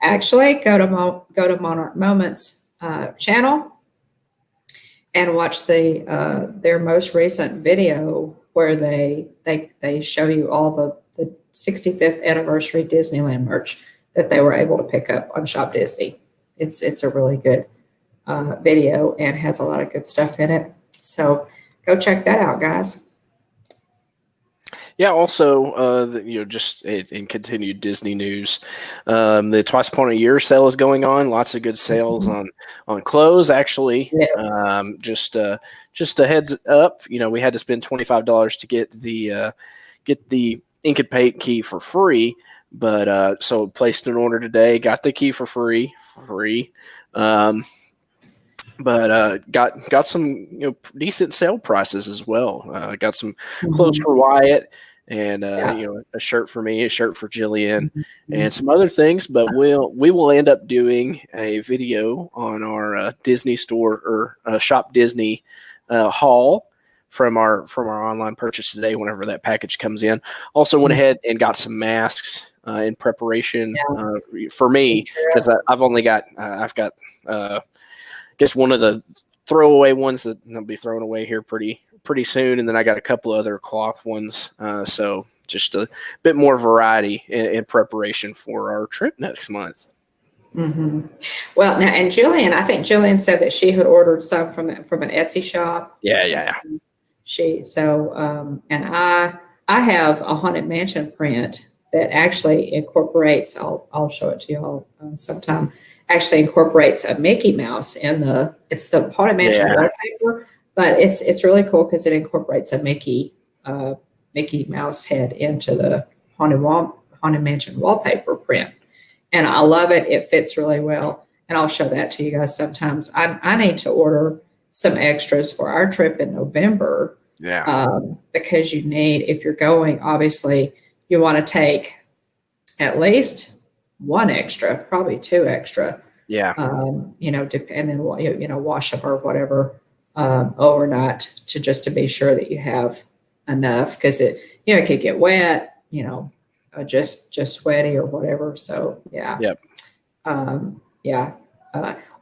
Actually, go to Monarch Moments channel and watch their most recent video where they show you all the 65th anniversary Disneyland merch that they were able to pick up on Shop Disney. It's a really good video and has a lot of good stuff in it. So go check that out, guys. Yeah. Also, just in continued Disney news, the Twice Upon a Year sale is going on. Lots of good sales on clothes. Actually, just a heads up. We had to spend $25 to get the ink and paint key for free. But so placed an order today. Got the key for free. But got some decent sale prices as well. Got some clothes for Wyatt, and a shirt for me, a shirt for Jillian, and some other things. But we will end up doing a video on our Disney store or Shop Disney haul from our online purchase today. Whenever that package comes in, also went ahead and got some masks in preparation for me because I've got. Guess one of the throwaway ones that I'll be throwing away here pretty soon, and then I got a couple other cloth ones. So just a bit more variety in preparation for our trip next month. Mm-hmm. Well, now, and Jillian, I think Jillian said that she had ordered some from an Etsy shop. Yeah. And I have a Haunted Mansion print that actually incorporates. I'll show it to y'all sometime. Actually incorporates a Mickey Mouse it's the Haunted Mansion wallpaper, but it's really cool because it incorporates a Mickey Mouse head into the Haunted Mansion wallpaper print. And I love it. It fits really well. And I'll show that to you guys sometimes. I need to order some extras for our trip in November. Yeah. Because if you're going, obviously you want to take at least one extra, probably two extra. Yeah. And then wash them or whatever overnight just to be sure that you have enough, because it could get wet, just sweaty or whatever. So yeah. Yep.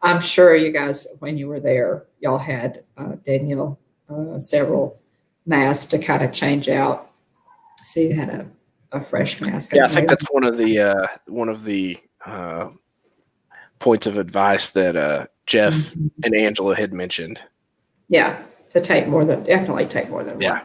I'm sure you guys, when you were there, y'all had Danielle several masks to kind of change out, so you had a fresh mask. Yeah, I think that's one of the points of advice that Jeff and Angela had mentioned. Yeah, to definitely take more than one.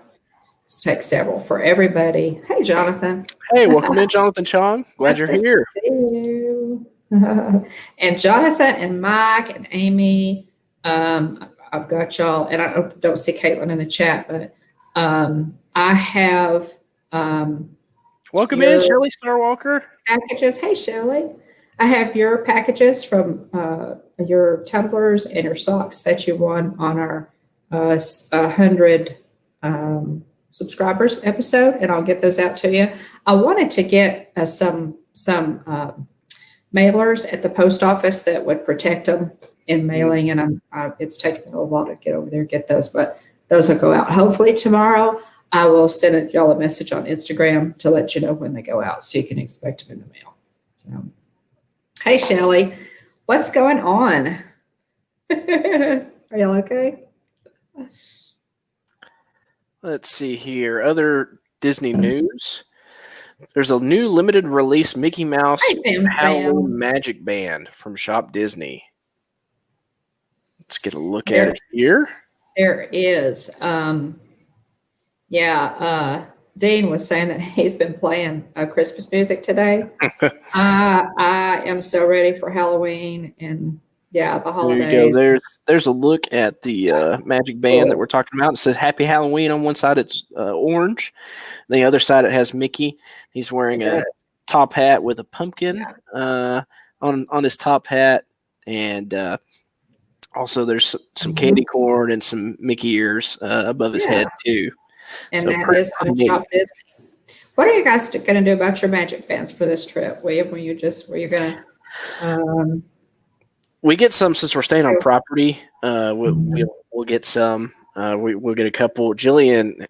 Just take several for everybody. Hey, Jonathan. Hey, welcome in, Jonathan Chong. Glad you're here. See you. And Jonathan and Mike and Amy, I've got y'all, and I don't see Caitlin in the chat, but I have welcome in, Shelley Starwalker. Packages. Hey, Shelley. I have your packages from your tumblers and your socks that you won on our 100 subscribers episode, and I'll get those out to you. I wanted to get some mailers at the post office that would protect them in mailing, and it's taken a while to get over there and get those, but those will go out hopefully tomorrow. I will send y'all a message on Instagram to let you know when they go out, so you can expect them in the mail. So, hey, Shelley, what's going on? Are y'all okay? Let's see here. Other Disney news. There's a new limited release Mickey Mouse Halloween Magic Band from Shop Disney. Let's get a look at it here. There is. Dean was saying that he's been playing Christmas music today. I am so ready for Halloween and the holidays. There you go. There's a look at the Magic Band that we're talking about. It says Happy Halloween on one side. It's orange. On the other side, it has Mickey. He's wearing a top hat with a pumpkin on his top hat, and also there's some candy corn and some Mickey ears above his head too. And that is on Shop Disney. What are you guys going to do about your Magic Bands for this trip? Were you going to? We get some since we're staying on property. We'll get some. We'll get a couple. Jillian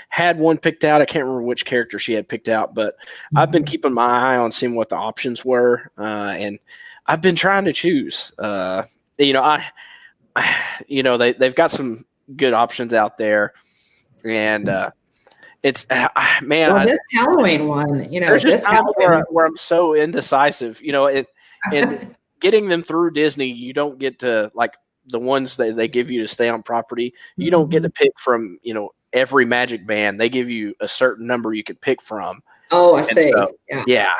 had one picked out. I can't remember which character she had picked out, but I've been keeping my eye on seeing what the options were, and I've been trying to choose. They've got some good options out there, and it's this Halloween one. There's just times where I'm so indecisive. And getting them through Disney, you don't get to, like, the ones that they give you to stay on property. You don't get to pick from, every Magic Band. They give you a certain number you can pick from. Oh, I see. So, yeah.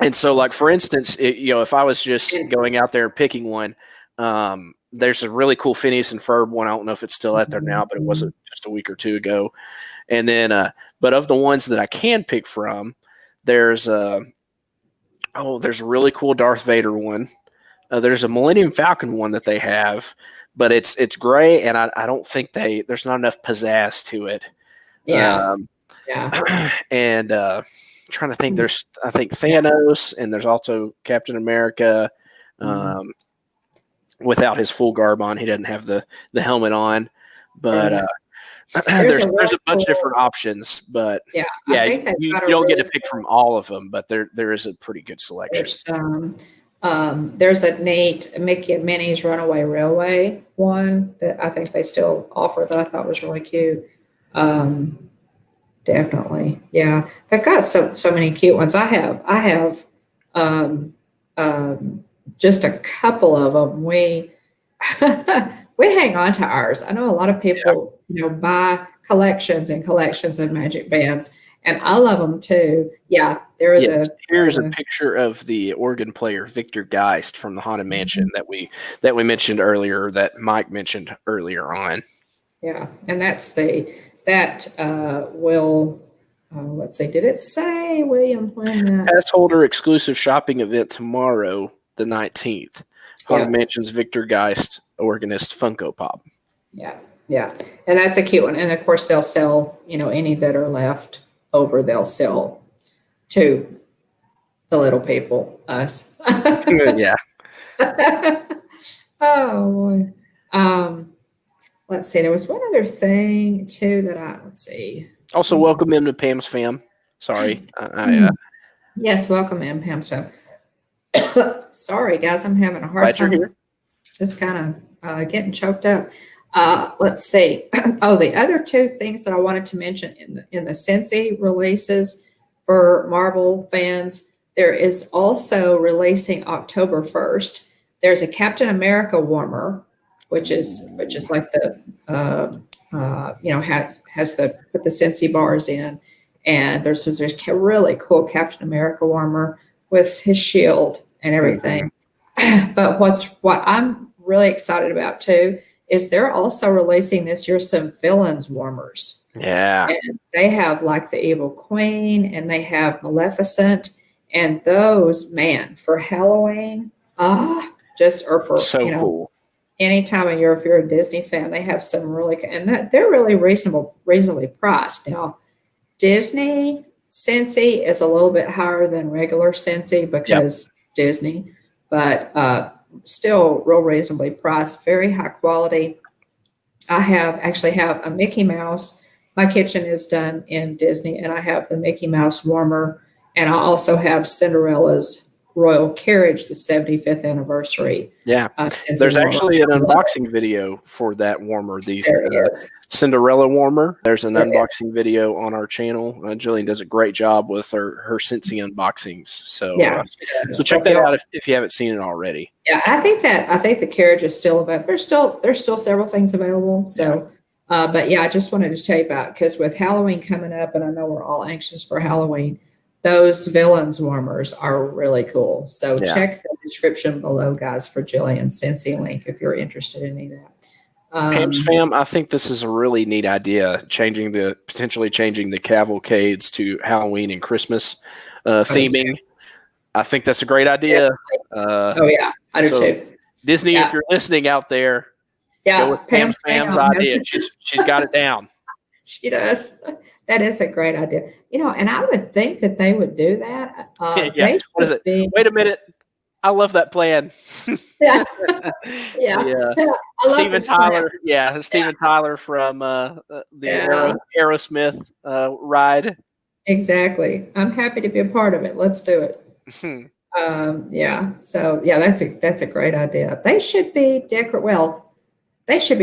And so, like, for instance, if I was just going out there and picking one, there's a really cool Phineas and Ferb one. I don't know if it's still out there now, but it wasn't just a week or two ago. And then, but of the ones that I can pick from, there's a really cool Darth Vader one. There's a Millennium Falcon one that they have, but it's gray, and I don't think there's not enough pizzazz to it. Yeah. And trying to think, there's, I think, Thanos, and there's also Captain America without his full garb on. He doesn't have the helmet on, but there's a bunch of different options, but you don't get to pick from all of them, but there is a pretty good selection. There's a neat Mickey and Minnie's Runaway Railway one that I think they still offer that I thought was really cute. Definitely. Yeah. They've got so many cute ones. I have just a couple of them. we hang on to ours. I know a lot of people, buy collections and collections of magic bands, and I love them too. Yeah, Yes, here's a picture of the organ player Victor Geist from the Haunted Mansion that we mentioned earlier, that Mike mentioned earlier on. Yeah, and will. Let's see. Did it say, William, when that? Pass holder exclusive shopping event tomorrow, the 19th. Haunted Mansion's Victor Geist organist Funko Pop. Yeah, and that's a cute one. And of course, they'll sell. Any that are left over, they'll sell to the little people, us. Yeah. Oh boy. Let's see. There was one other thing too that let's see. Also, welcome him to Pam's Fam. Sorry. Yes, welcome in, Pam. So, sorry, guys, I'm having a hard time. Just kind of getting choked up. Let's see. Oh, the other two things that I wanted to mention in the Scentsy releases for Marvel fans, there is also releasing October 1st. There's a Captain America warmer, which is like the has the put the Scentsy bars in, and there's a really cool Captain America warmer with his shield and everything. Mm-hmm. But what I'm really excited about too is they're also releasing this year some villains warmers. Yeah, and they have like the Evil Queen, and they have Maleficent, and those, man, for Halloween, cool. Any time of year, if you're a Disney fan, they have some they're really reasonably priced. Now, Disney Scentsy is a little bit higher than regular Scentsy because Disney, but still real reasonably priced, very high quality. I actually have a Mickey Mouse. My kitchen is done in Disney, and I have the Mickey Mouse warmer, and I also have Cinderella's Royal Carriage, the 75th anniversary. Yeah, there's actually an unboxing video for that warmer. Cinderella warmer. There's an unboxing video on our channel. Jillian does a great job with her Scentsy unboxings. So so check that out if you haven't seen it already. Yeah, I think the carriage is still available. There's still several things available. So, but yeah, I just wanted to tell you about, because with Halloween coming up, and I know we're all anxious for Halloween, those villains warmers are really cool. So check the description below, guys, for Jillian's Scentsy link if you're interested in any of that. Pam's Fam, I think this is a really neat idea, potentially changing the cavalcades to Halloween and Christmas theming. I think that's a great idea. I do too. Disney, if you're listening out there, go with Pam's idea. She's got it down. She does. That is a great idea. And I would think that they would do that. What is it? Wait a minute. I love that plan. Yeah. Steven Tyler. Plan. Yeah, Steven Tyler from the Aerosmith ride. Exactly. I'm happy to be a part of it. Let's do it. So that's a great idea. They should be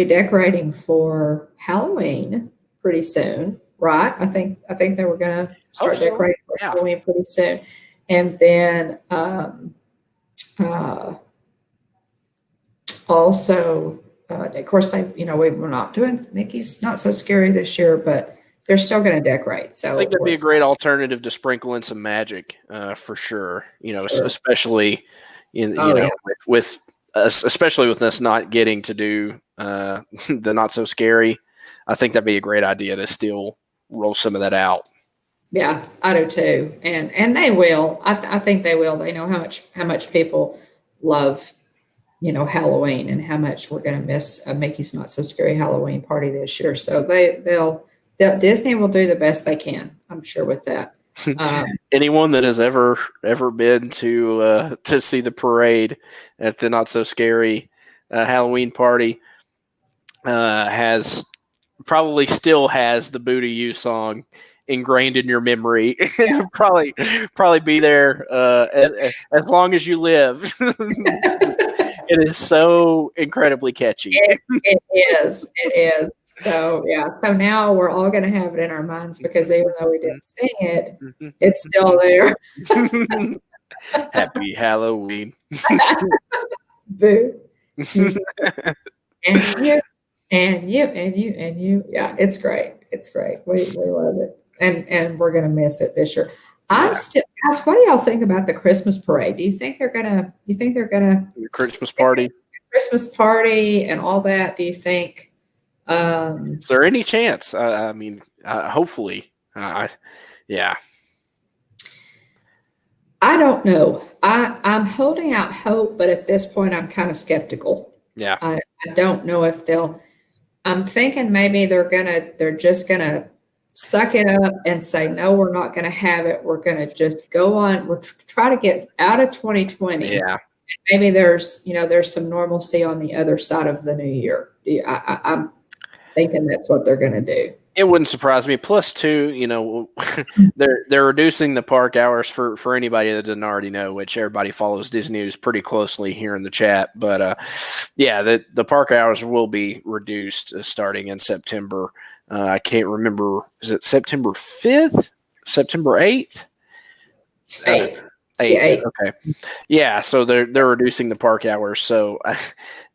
decorating for Halloween pretty soon, right? I think they were going to start decorating for Halloween pretty soon, and then also, of course, we're not doing Mickey's Not So Scary this year, but they're still going to decorate. So I think that'd be a great alternative to sprinkle in some magic, for sure. Especially especially with us not getting to do the Not So Scary. I think that'd be a great idea to still roll some of that out. Yeah, I do too, and they will. I think they will. They know how much people love, Halloween, and how much we're going to miss a Mickey's Not So Scary Halloween party this year. So Disney will do the best they can, I'm sure, with that. Anyone that has ever been to see the parade at the Not So Scary Halloween party probably still has the Boo to You song ingrained in your memory. probably be there as long as you live. It is so incredibly catchy. It is. So so now we're all going to have it in our minds, because even though we didn't sing it, it's still there. Happy Halloween. Boo. And you, and you, and you, and you. Yeah, it's great. It's great. We love it. And we're gonna miss it this year. I'm Yeah, still ask, what do y'all think about the Christmas parade? Do you think they're gonna the Christmas party. Christmas party and all that? Do you think Is there any chance? I mean, hopefully. Yeah, I don't know. I'm holding out hope, but at this point I'm kind of skeptical. yeah, I don't know if they'll I'm thinking maybe they're just gonna suck it up and say, no, we're not gonna have it. We're gonna just go on. We're try to get out of 2020. yeah. Maybe there's some normalcy on the other side of the new year. I'm thinking that's what they're gonna do. It wouldn't surprise me. Plus, too, they're reducing the park hours for anybody that doesn't already know, which everybody follows Disney News pretty closely here in the chat. But yeah, the park hours will be reduced starting in September. I can't remember. Is it September 5th? September 8th? 8th. 8th. Okay. Yeah, so they're reducing the park hours. So,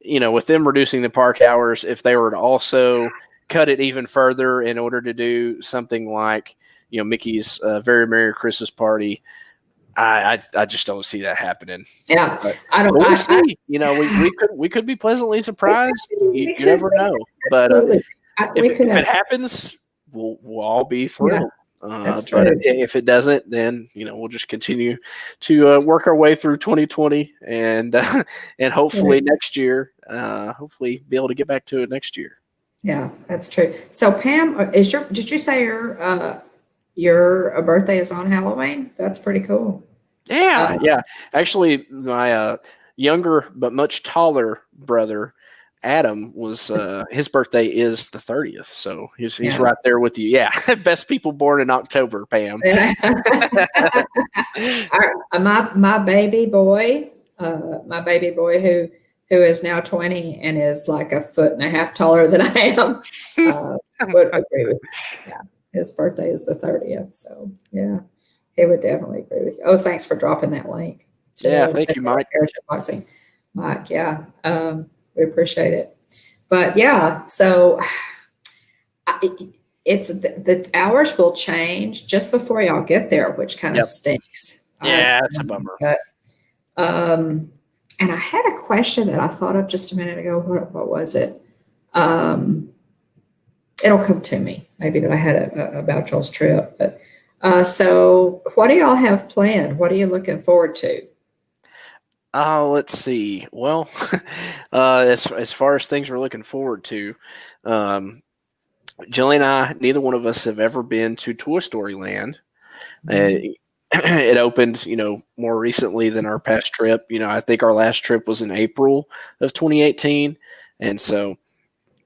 with them reducing the park hours, if they were to also cut it even further in order to do something like Mickey's Very Merry Christmas Party, I just don't see that happening. Yeah, but I don't. We'll see. We could be pleasantly surprised. You never know. But if it happens, we'll all be thrilled. That's but true. if it doesn't, then we'll just continue to work our way through 2020 and hopefully next year, hopefully be able to get back to it next year. Yeah, that's true. So Pam, did you say your birthday is on Halloween? That's pretty cool. Yeah, yeah. Actually, my younger but much taller brother Adam was his birthday is the 30th, so he's right there with you. Yeah, best people born in October, Pam. my baby boy who is now 20 and is like a foot and a half taller than I am would agree with me. Yeah, his birthday is the 30th, so yeah, he would definitely agree with you. Oh, thanks for dropping that link. Yeah, thank you, Mike. Mike, yeah, we appreciate it. But yeah, so it's the hours will change just before y'all get there, which kind of stinks. Yeah, it's a bummer. But, and I had a question that I thought of just a minute ago. What was it? It'll come to me maybe that I had about y'all's trip. But so what do y'all have planned? What are you looking forward to? Let's see. Well, as far as things we're looking forward to, Jillian and I, neither one of us have ever been to Toy Story Land. It opened, more recently than our past trip. I think our last trip was in April of 2018, and so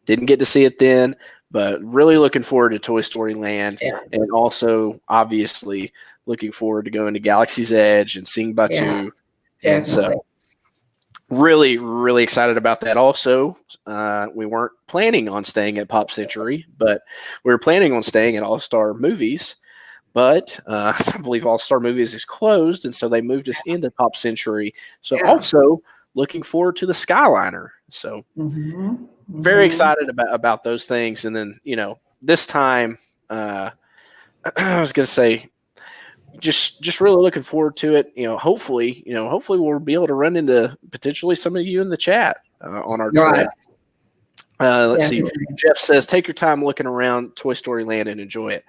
didn't get to see it then. But really looking forward to Toy Story Land, and also obviously looking forward to going to Galaxy's Edge and seeing Batuu. Definitely. And so really, really excited about that. Also, we weren't planning on staying at Pop Century, but we were planning on staying at All Star Movies. But I believe All Star Movies is closed, and so they moved us into Pop Century. So also looking forward to the Skyliner. So very excited about those things. And then, this time, I was going to say, just really looking forward to it. Hopefully we'll be able to run into potentially some of you in the chat on our trip. Let's see. Jeff says, take your time looking around Toy Story Land and enjoy it.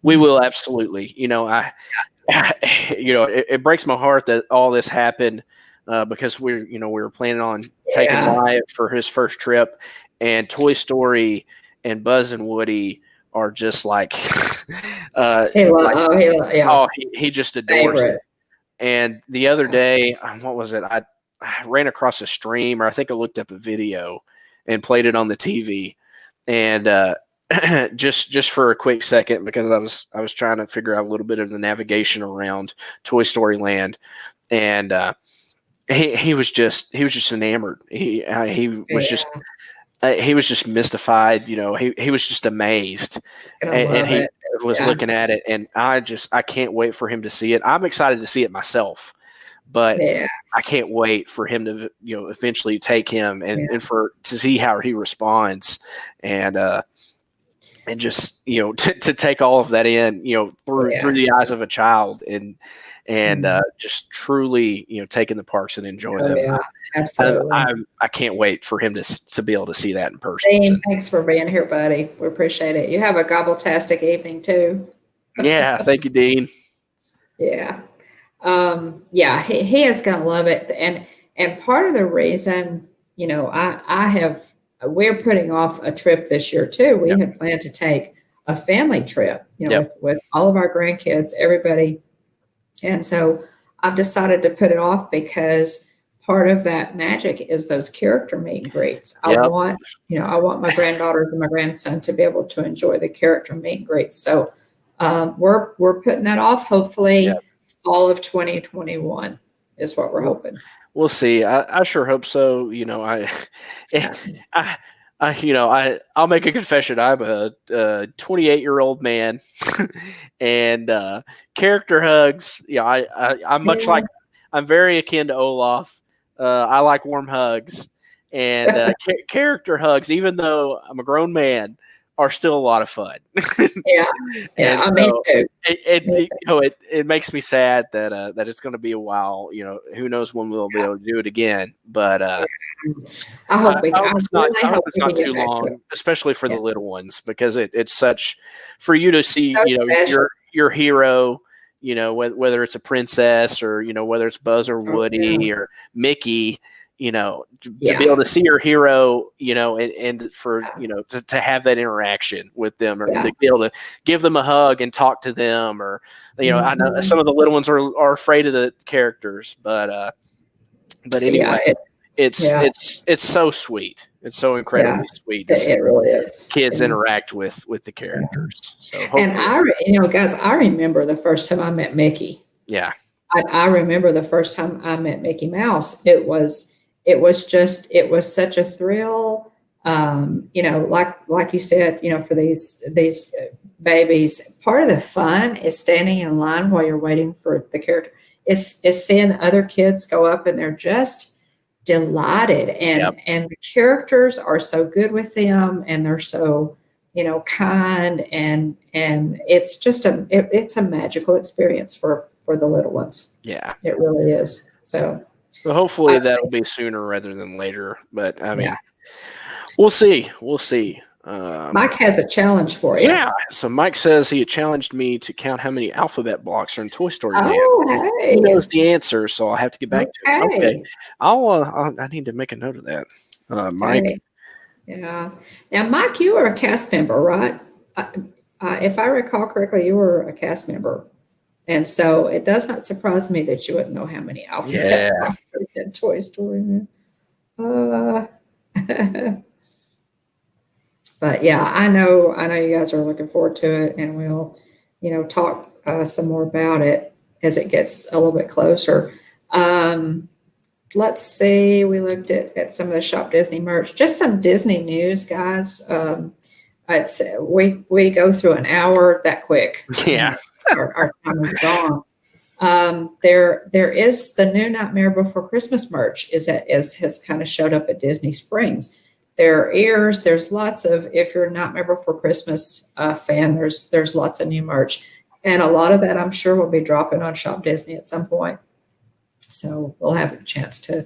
We will absolutely. It breaks my heart that all this happened because we were planning on taking Wyatt for his first trip, and Toy Story and Buzz and Woody are just like, he just adores it. And the other day, what was it? I ran across a stream, or I think I looked up a video and played it on the TV, and just for a quick second, because I was trying to figure out a little bit of the navigation around Toy Story Land, and he was just enamored. He was just mystified. He was just amazed, and he was looking at it, and I can't wait for him to see it. I'm excited to see it myself, but Yeah. I can't wait for him to, eventually take him and to see how he responds, and just, to take all of that in, through the eyes of a child, and just truly, taking the parks and enjoy them. Yeah, absolutely. I can't wait for him to be able to see that in person. Dean, thanks for being here, buddy. We appreciate it. You have a gobble-tastic evening too. Yeah, thank you, Dean. Yeah. He is going to love it. And part of the reason, we're putting off a trip this year too. We had planned to take a family trip, with all of our grandkids, everybody. And so I've decided to put it off because part of that magic is those character meet and greets. I want my granddaughters and my grandson to be able to enjoy the character meet and greets. So we're putting that off. Hopefully fall of 2021 is what we're hoping. We'll see. I sure hope so. I'll make a confession. I'm a 28-year-old man, and character hugs. I'm very akin to Olaf. I like warm hugs, and character hugs, even though I'm a grown man, are still a lot of fun. I mean, too. It makes me sad that it's going to be a while. Who knows when we'll be able to do it again? But I hope it's not too long, especially for the little ones, because it's such for you to see. Your hero. Whether it's a princess or whether it's Buzz or Woody or Mickey. To be able to see your hero, and for, to have that interaction with them, or to be able to give them a hug and talk to them, or, I know some of the little ones are afraid of the characters, but anyway, it's so sweet. It's so incredibly sweet to see it really is. Kids interact with the characters. So and guys, I remember the first time I met Mickey. Yeah. I remember the first time I met Mickey Mouse. It was such a thrill. Like you said, for these babies, part of the fun is standing in line while you're waiting for the character. Is seeing the other kids go up and they're just delighted, and the characters are so good with them, and they're so kind, and it's just it's a magical experience for the little ones. Yeah, it really is. So hopefully that'll be sooner rather than later, but I mean, we'll see. Mike has a challenge for you. Yeah, so Mike says he challenged me to count how many alphabet blocks are in Toy Story Land. Hey. He knows the answer, so I'll have to get back to it. Okay, I need to make a note of that, Mike. Okay. Yeah. Now, Mike, you were a cast member, right? If I recall correctly, you were a cast member. And so it does not surprise me that you wouldn't know how many alphabet blocks are in Toy Story. But yeah, I know you guys are looking forward to it, and we'll, talk some more about it as it gets a little bit closer. Let's see. We looked at some of the Shop Disney merch, just some Disney news, guys. We go through an hour that quick. Yeah. Our time is gone. There is the new Nightmare Before Christmas merch has kind of showed up at Disney Springs. There are ears. There's lots of, if you're a Nightmare Before Christmas fan, there's lots of new merch, and a lot of that I'm sure will be dropping on Shop Disney at some point. So we'll have a chance to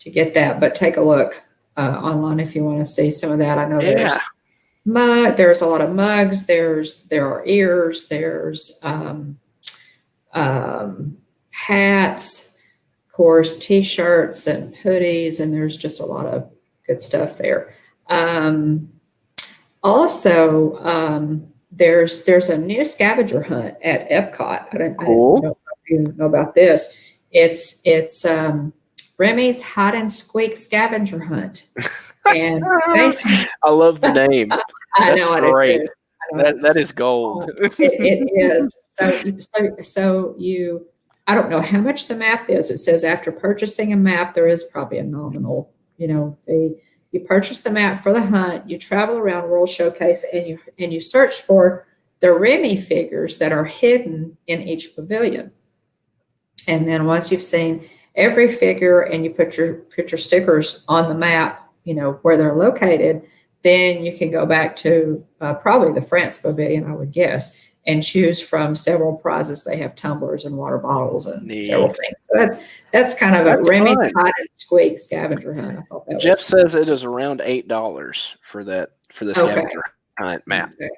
get that. But take a look online if you want to see some of that. I know there's a lot of mugs. There are ears. There's hats, of course, T-shirts and hoodies, and there's just a lot of good stuff there. Also, there's a new scavenger hunt at Epcot. I don't know if you know about this. It's Remy's Hide and Squeak Scavenger Hunt. And I love the name. I That's know, great. That is gold. It is. So you, I don't know how much the map is. It says after purchasing a map, there is probably a nominal, fee. You purchase the map for the hunt. You travel around World Showcase, and you search for the Remy figures that are hidden in each pavilion. And then once you've seen every figure and you put your stickers on the map, where they're located, then you can go back to probably the France Pavilion, I would guess, and choose from several prizes. They have tumblers and water bottles and several things. So that's kind of a Remy Hide and Squeak scavenger hunt. I thought that Jeff was says it is around $8 for the scavenger hunt map. Okay.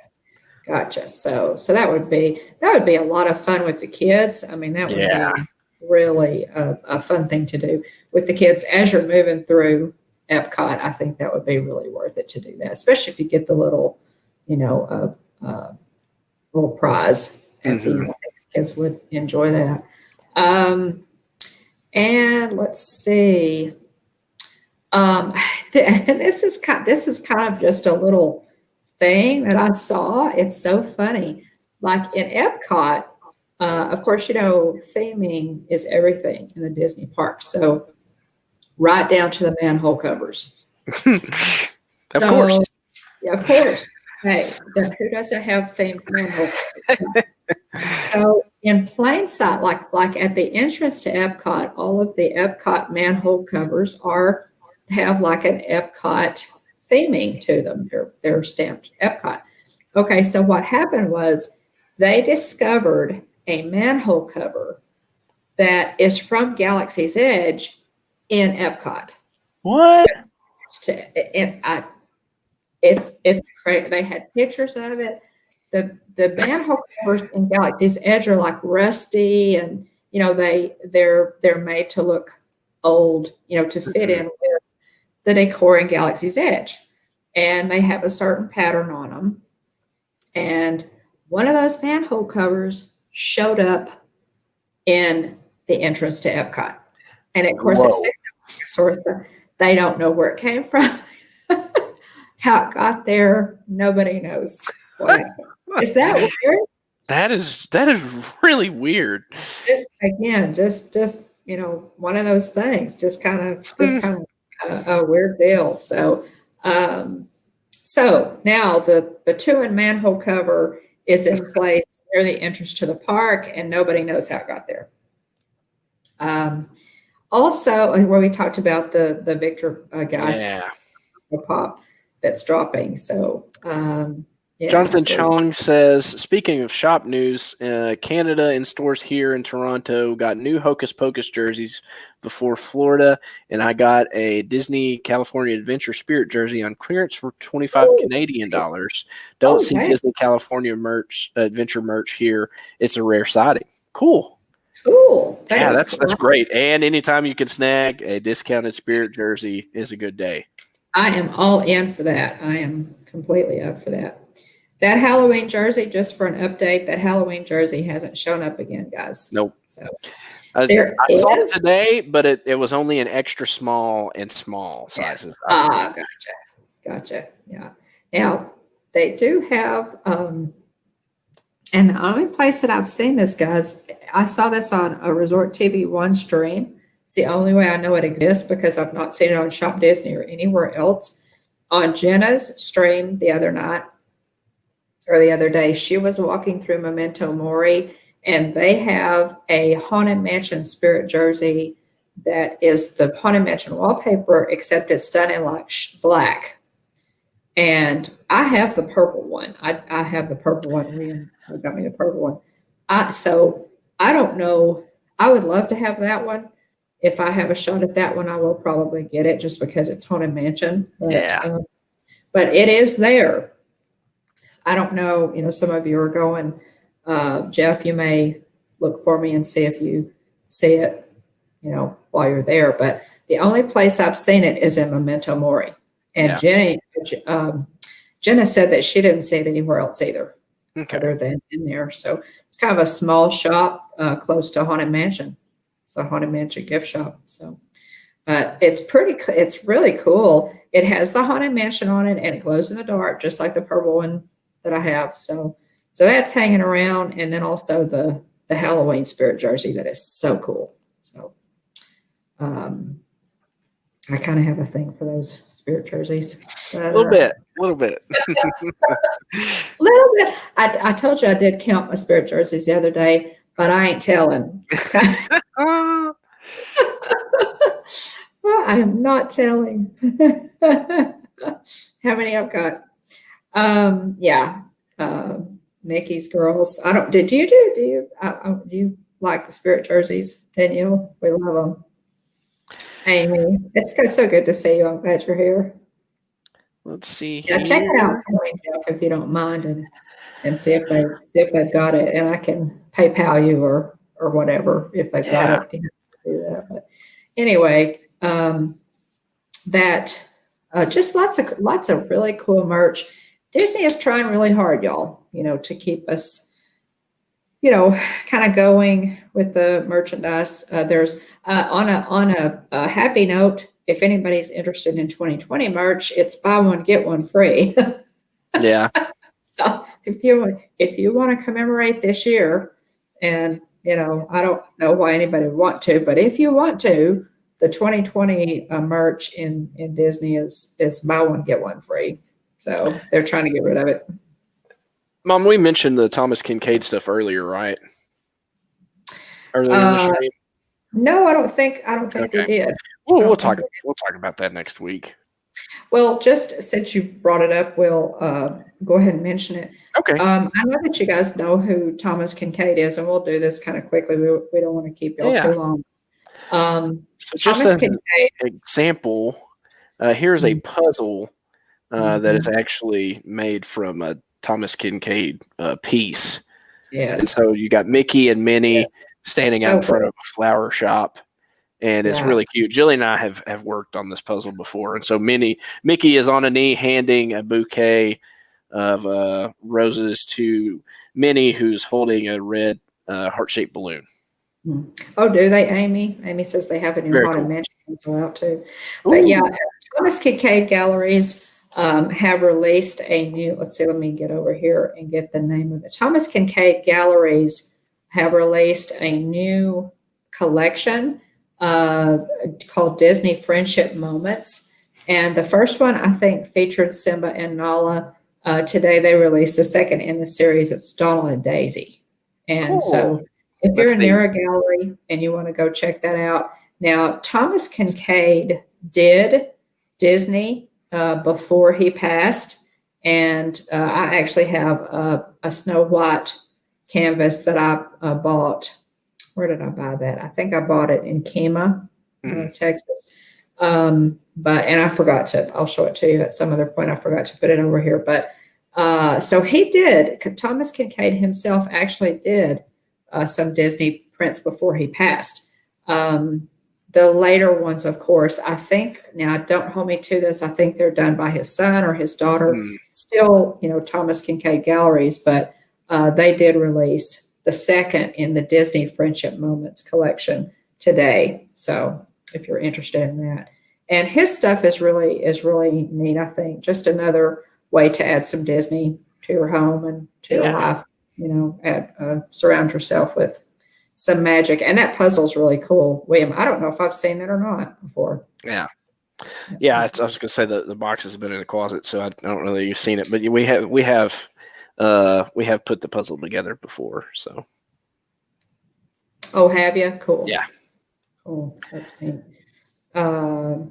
Gotcha. So that would be a lot of fun with the kids. I mean, that would be really a fun thing to do with the kids as you're moving through Epcot. I think that would be really worth it to do that, especially if you get the little, little prize at the end. I think the kids would enjoy that. And let's see. And this is kind of just a little thing that I saw. It's so funny. Like in Epcot, of course, theming is everything in the Disney parks. So right down to the manhole covers. Of course. Yeah, of course. Hey, who doesn't have themed manhole covers? So in plain sight, like at the entrance to Epcot, all of the Epcot manhole covers have like an Epcot theming to them. They're stamped Epcot. Okay, so what happened was they discovered a manhole cover that is from Galaxy's Edge in Epcot. What? It's great. They had pictures of it. The manhole covers in Galaxy's Edge are like rusty, and they're made to look old, to fit in with the decor in Galaxy's Edge, and they have a certain pattern on them. And one of those manhole covers showed up in the entrance to Epcot, and of course it's sort of they don't know where it came from, how it got there. Nobody knows. Is that weird? That is really weird. Just one of those things. Just kind of a weird deal. So now the Batuin manhole cover is in place near the entrance to the park, and nobody knows how it got there. Also, where we talked about the Victor Geist pop that's dropping. So. Jonathan Chong says, speaking of shop news, Canada and stores here in Toronto got new Hocus Pocus jerseys before Florida, and I got a Disney California Adventure Spirit jersey on clearance for $25 Canadian. Don't see Disney California Adventure merch here. It's a rare sighting. Cool. That's great. And anytime you can snag a discounted Spirit jersey is a good day. I am all in for that. I am completely up for that. That Halloween jersey, just for an update, that Halloween jersey hasn't shown up again, guys. Nope. So I saw it today, but it was only an extra small and small sizes. Gotcha. Yeah. Now, they do have, and the only place that I've seen this, guys, I saw this on a Resort TV 1 stream. It's the only way I know it exists because I've not seen it on Shop Disney or anywhere else. On Jenna's stream the other day, she was walking through Memento Mori, and they have a Haunted Mansion Spirit jersey that is the Haunted Mansion wallpaper, except it's done in like black. And I have the purple one. I have the purple one. Rian got me the purple one. So I don't know. I would love to have that one. If I have a shot at that one, I will probably get it just because it's Haunted Mansion. But it is there. I don't know. Some of you are going. Jeff, you may look for me and see if you see it, while you're there. But the only place I've seen it is in Memento Mori. And Jenna said that she didn't see it anywhere else either, other than in there. So it's kind of a small shop close to Haunted Mansion. It's a Haunted Mansion gift shop. So, but it's really cool. It has the Haunted Mansion on it, and it glows in the dark, just like the purple one that I have. So that's hanging around. And then also the Halloween Spirit jersey that is so cool. So, I kind of have a thing for those Spirit jerseys. A little bit. Little bit. I told you I did count my Spirit jerseys the other day, but I ain't telling. Well, I am not telling how many I've got. Yeah. Mickey's girls. I don't. Did you do you like the spirit jerseys, Danielle? We love them. Amy, so good to see you. I'm glad you're here. Let's see Yeah, check it out here. for me, Jeff, if you don't mind, and see if they've got it, and I can PayPal you or whatever if they've got Yeah. it. You have to do that. But anyway, that just lots of really cool merch. Disney is trying really hard, y'all. To keep us, kind of going with the merchandise. There's on a happy note. If anybody's interested in 2020 merch, it's buy one get one free. Yeah. So if you want to commemorate this year, and I don't know why anybody would want to, but if you want to, the 2020 merch in Disney is buy one get one free. So they're trying to get rid of it. Mom, we mentioned the Thomas Kincaid stuff earlier, right? Earlier in the stream. No, I don't think we did. We'll talk about that next week. Well, just since you brought it up, we'll go ahead and mention it. Okay. I know that you guys know who Thomas Kincaid is, and we'll do this kind of quickly. We don't want to keep y'all too long. Just Thomas as Kincaid. an example, here's a puzzle that is actually made from a Thomas Kincaid piece. Yes. And so you got Mickey and Minnie standing out in front of a flower shop. And it's really cute. Jillian and I have worked on this puzzle before. And so Mickey is on a knee handing a bouquet of roses to Minnie, who's holding a red heart-shaped balloon. Oh, do they, Amy? Amy says they have a new Haunted Mansion pencil out too. But yeah, Thomas Kincaid Galleries have released a new, let's see, let me get over here and get the name of it. Thomas Kincaid Galleries have released a new collection called Disney Friendship Moments. And the first one, I think, featured Simba and Nala. Today they released the second in the series. It's Donald and Daisy. And so if you're near a gallery and you want to go check that out. Now, Thomas Kincaid did Disney before he passed. And I actually have a Snow White canvas that I bought. Where did I buy that? I think I bought it in Kemah, Texas. And I forgot to, I'll show it to you at some other point. I forgot to put it over here. But so he did, Thomas Kincaid himself actually did some Disney prints before he passed. The later ones, of course, I think, now don't hold me to this, I think they're done by his son or his daughter. Still, Thomas Kincaid Galleries, but they did release the second in the Disney Friendship Moments collection today. So if you're interested in that. And his stuff is really neat, I think. Just another way to add some Disney to your home and to your life, surround yourself with some magic. And that puzzle's really cool. William, I don't know if I've seen that or not before. Yeah. Yeah, I was going to say the box has been in the closet, so I don't know that you've seen it, but we have put the puzzle together before, so. Oh, have you? Cool. Yeah. Cool. That's neat. We're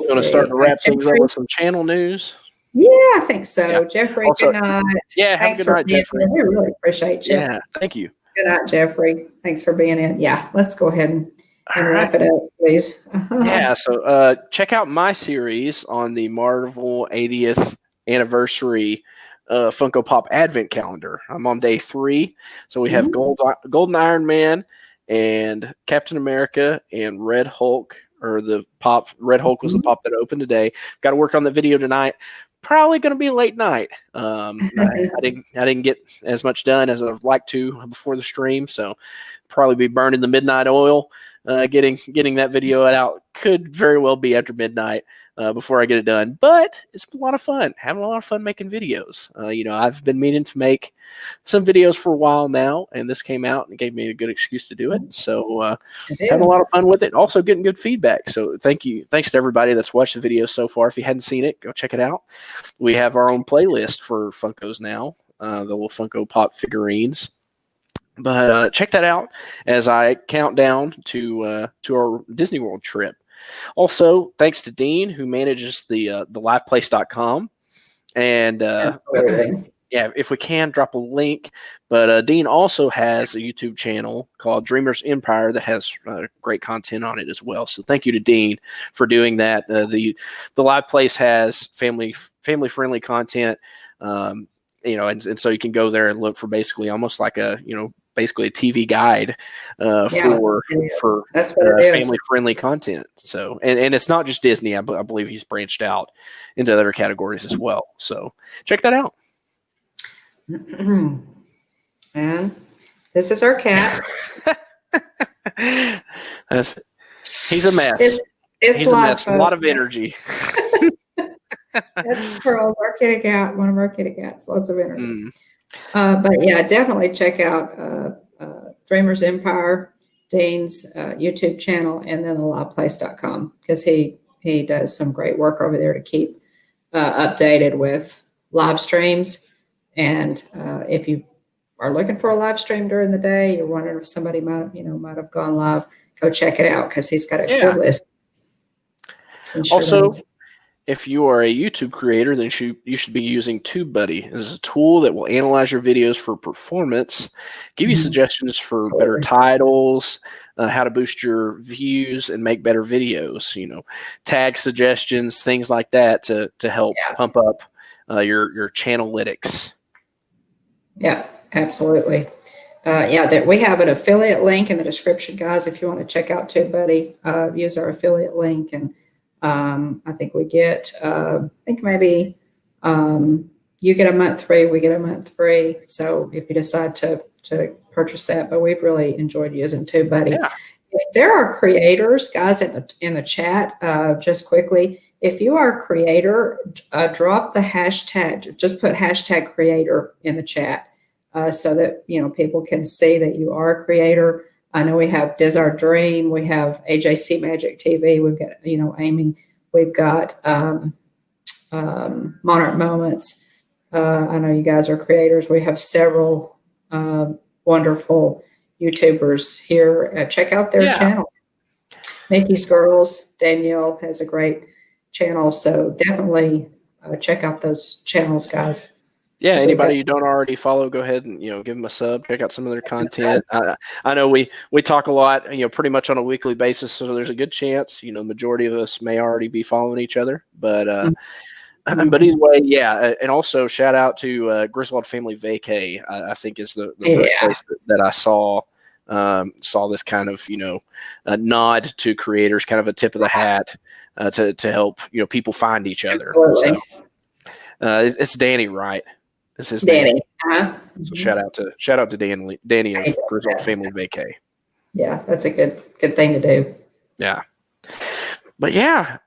going to start to wrap things up with some channel news. Yeah, I think so. Yeah. Jeffrey, Also, good night. Yeah, have a good night, Jeffrey. We really appreciate you. Yeah, thank you. Good night, Jeffrey. Thanks for being in. Yeah, let's go ahead and wrap it up, please. Yeah, so check out my series on the Marvel 80th anniversary Funko Pop Advent Calendar. I'm on day 3. So we have Golden Iron Man and Captain America and Red Hulk, or the pop. Red Hulk was the pop that opened today. Got to work on the video tonight. Probably going to be a late night. I didn't get as much done as I'd like to before the stream, so probably be burning the midnight oil. Getting that video out could very well be after midnight before I get it done. But it's a lot of fun. Having a lot of fun making videos. I've been meaning to make some videos for a while now, and this came out and gave me a good excuse to do it. So having a lot of fun with it. Also getting good feedback. So thank you. Thanks to everybody that's watched the video so far. If you hadn't seen it, go check it out. We have our own playlist for Funkos now. The little Funko Pop figurines. But check that out as I count down to our Disney World trip. Also, thanks to Dean, who manages the liveplace.com. And yeah, if we can, drop a link. But Dean also has a YouTube channel called Dreamers Empire that has great content on it as well. So thank you to Dean for doing that. The Live Place has family friendly content, and so you can go there and look for basically almost like basically a TV guide for family friendly content. So and it's not just Disney. I believe he's branched out into other categories as well. So check that out. And this is our cat. He's a mess. He's a mess. A lot of energy. That's Pearls, our kitty cat, one of our kitty cats. Lots of energy. But yeah, definitely check out Dreamers Empire, Dean's YouTube channel, and then theliveplace.com, because he does some great work over there to keep updated with live streams. And if you are looking for a live stream during the day, you're wondering if somebody might have gone live, go check it out, because he's got a good list. Also, if you are a YouTube creator, then you should be using TubeBuddy. It is a tool that will analyze your videos for performance, give you suggestions for better titles, how to boost your views and make better videos, tag suggestions, things like that to help pump up your channelytics. Yeah, absolutely. We have an affiliate link in the description, guys. If you want to check out TubeBuddy, use our affiliate link, and I think we get, maybe you get a month free, we get a month free. So if you decide to purchase that, but we've really enjoyed using TubeBuddy. Yeah. If there are creators, guys, in the chat, just quickly, if you are a creator, drop the hashtag, just put hashtag creator in the chat, so that, people can see that you are a creator. I know we have Diz Our Dream, we have AJC Magic TV, we've got, Amy, we've got Monarch Moments. I know you guys are creators. We have several wonderful YouTubers here. Check out their channel. Mickey's Girls, Danielle has a great channel, so definitely check out those channels, guys. Yeah, anybody you don't already follow, go ahead and give them a sub. Check out some of their content. I know we talk a lot, pretty much on a weekly basis, so there's a good chance, the majority of us may already be following each other. But but either way, and also shout out to Griswold Family Vacay. I think is the first place that I saw this kind of a nod to creators, kind of a tip of the hat to help people find each other. So, it's Danny, right? This is Danny. So shout out to Danny of Griswold Family Vacay. Yeah, that's a good thing to do. Yeah, but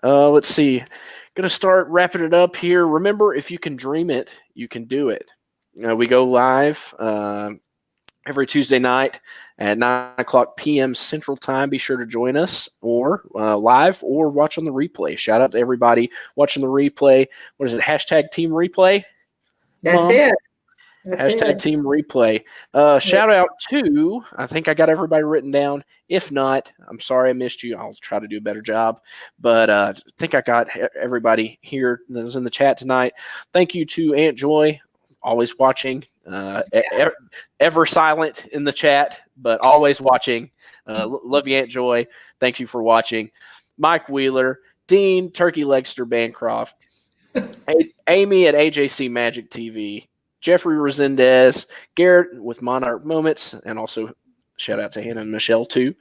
let's see. Gonna start wrapping it up here. Remember, if you can dream it, you can do it. We go live every Tuesday night at 9:00 p.m. Central Time. Be sure to join us, or live, or watch on the replay. Shout out to everybody watching the replay. What is it? Hashtag Team Replay. That's it. Hashtag Team Replay. Shout out to, I think I got everybody written down. If not, I'm sorry I missed you. I'll try to do a better job. But I think I got everybody here that was in the chat tonight. Thank you to Aunt Joy, always watching, ever silent in the chat, but always watching. Love you, Aunt Joy. Thank you for watching. Mike Wheeler, Dean, Turkey Legster Bancroft, Amy at AJC Magic TV, Jeffrey Resendez, Garrett with Monarch Moments, and also shout out to Hannah and Michelle too.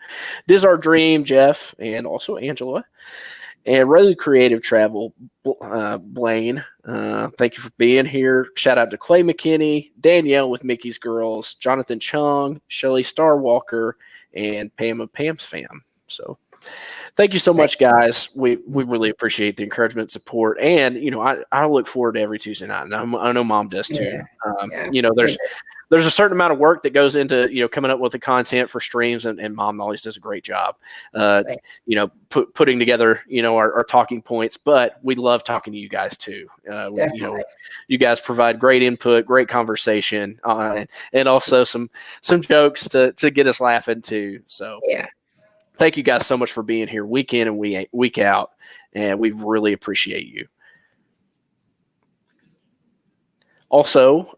Diz Our Dream, Jeff, and also Angela. And Really Creative Travel, Blaine. Thank you for being here. Shout out to Clay McKinney, Danielle with Mickey's Girls, Jonathan Chung, Shelly Starwalker, and Pam of Pam's Fam. So thank you so much, guys. We really appreciate the encouragement, support, and I look forward to every Tuesday night, and I know Mom does too. There's a certain amount of work that goes into coming up with the content for streams, and Mom always does a great job. Putting together our talking points, but we love talking to you guys too. You guys provide great input, great conversation, and also some jokes to get us laughing too. So thank you guys so much for being here week in and week out, and we really appreciate you. Also,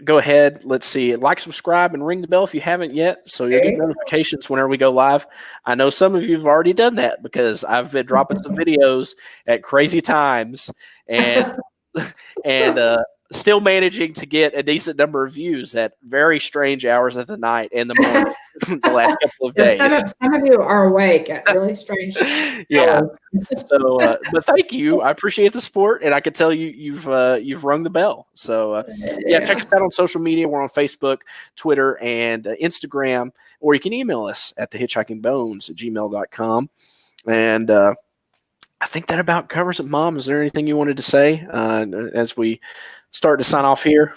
go ahead, let's see, like, subscribe, and ring the bell if you haven't yet, so you'll get notifications whenever we go live. I know some of you have already done that because I've been dropping some videos at crazy times and still managing to get a decent number of views at very strange hours of the night and the morning the last couple of days. Some of you are awake at really strange hours. So, but thank you. I appreciate the support, and I can tell you've rung the bell. So, check us out on social media. We're on Facebook, Twitter, and Instagram, or you can email us at thehitchhikingbones@gmail.com. And I think that about covers it, Mom. Is there anything you wanted to say as we start to sign off here?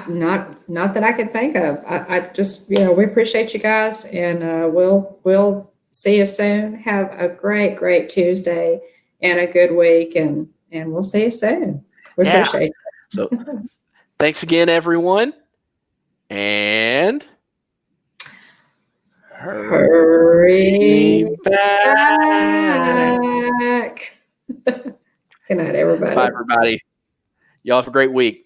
Not that I could think of. I just we appreciate you guys, and we'll see you soon. Have a great Tuesday and a good week, and we'll see you soon. We appreciate it. So thanks again, everyone, and hurry back. Good night, everybody. Bye, everybody. Y'all have a great week.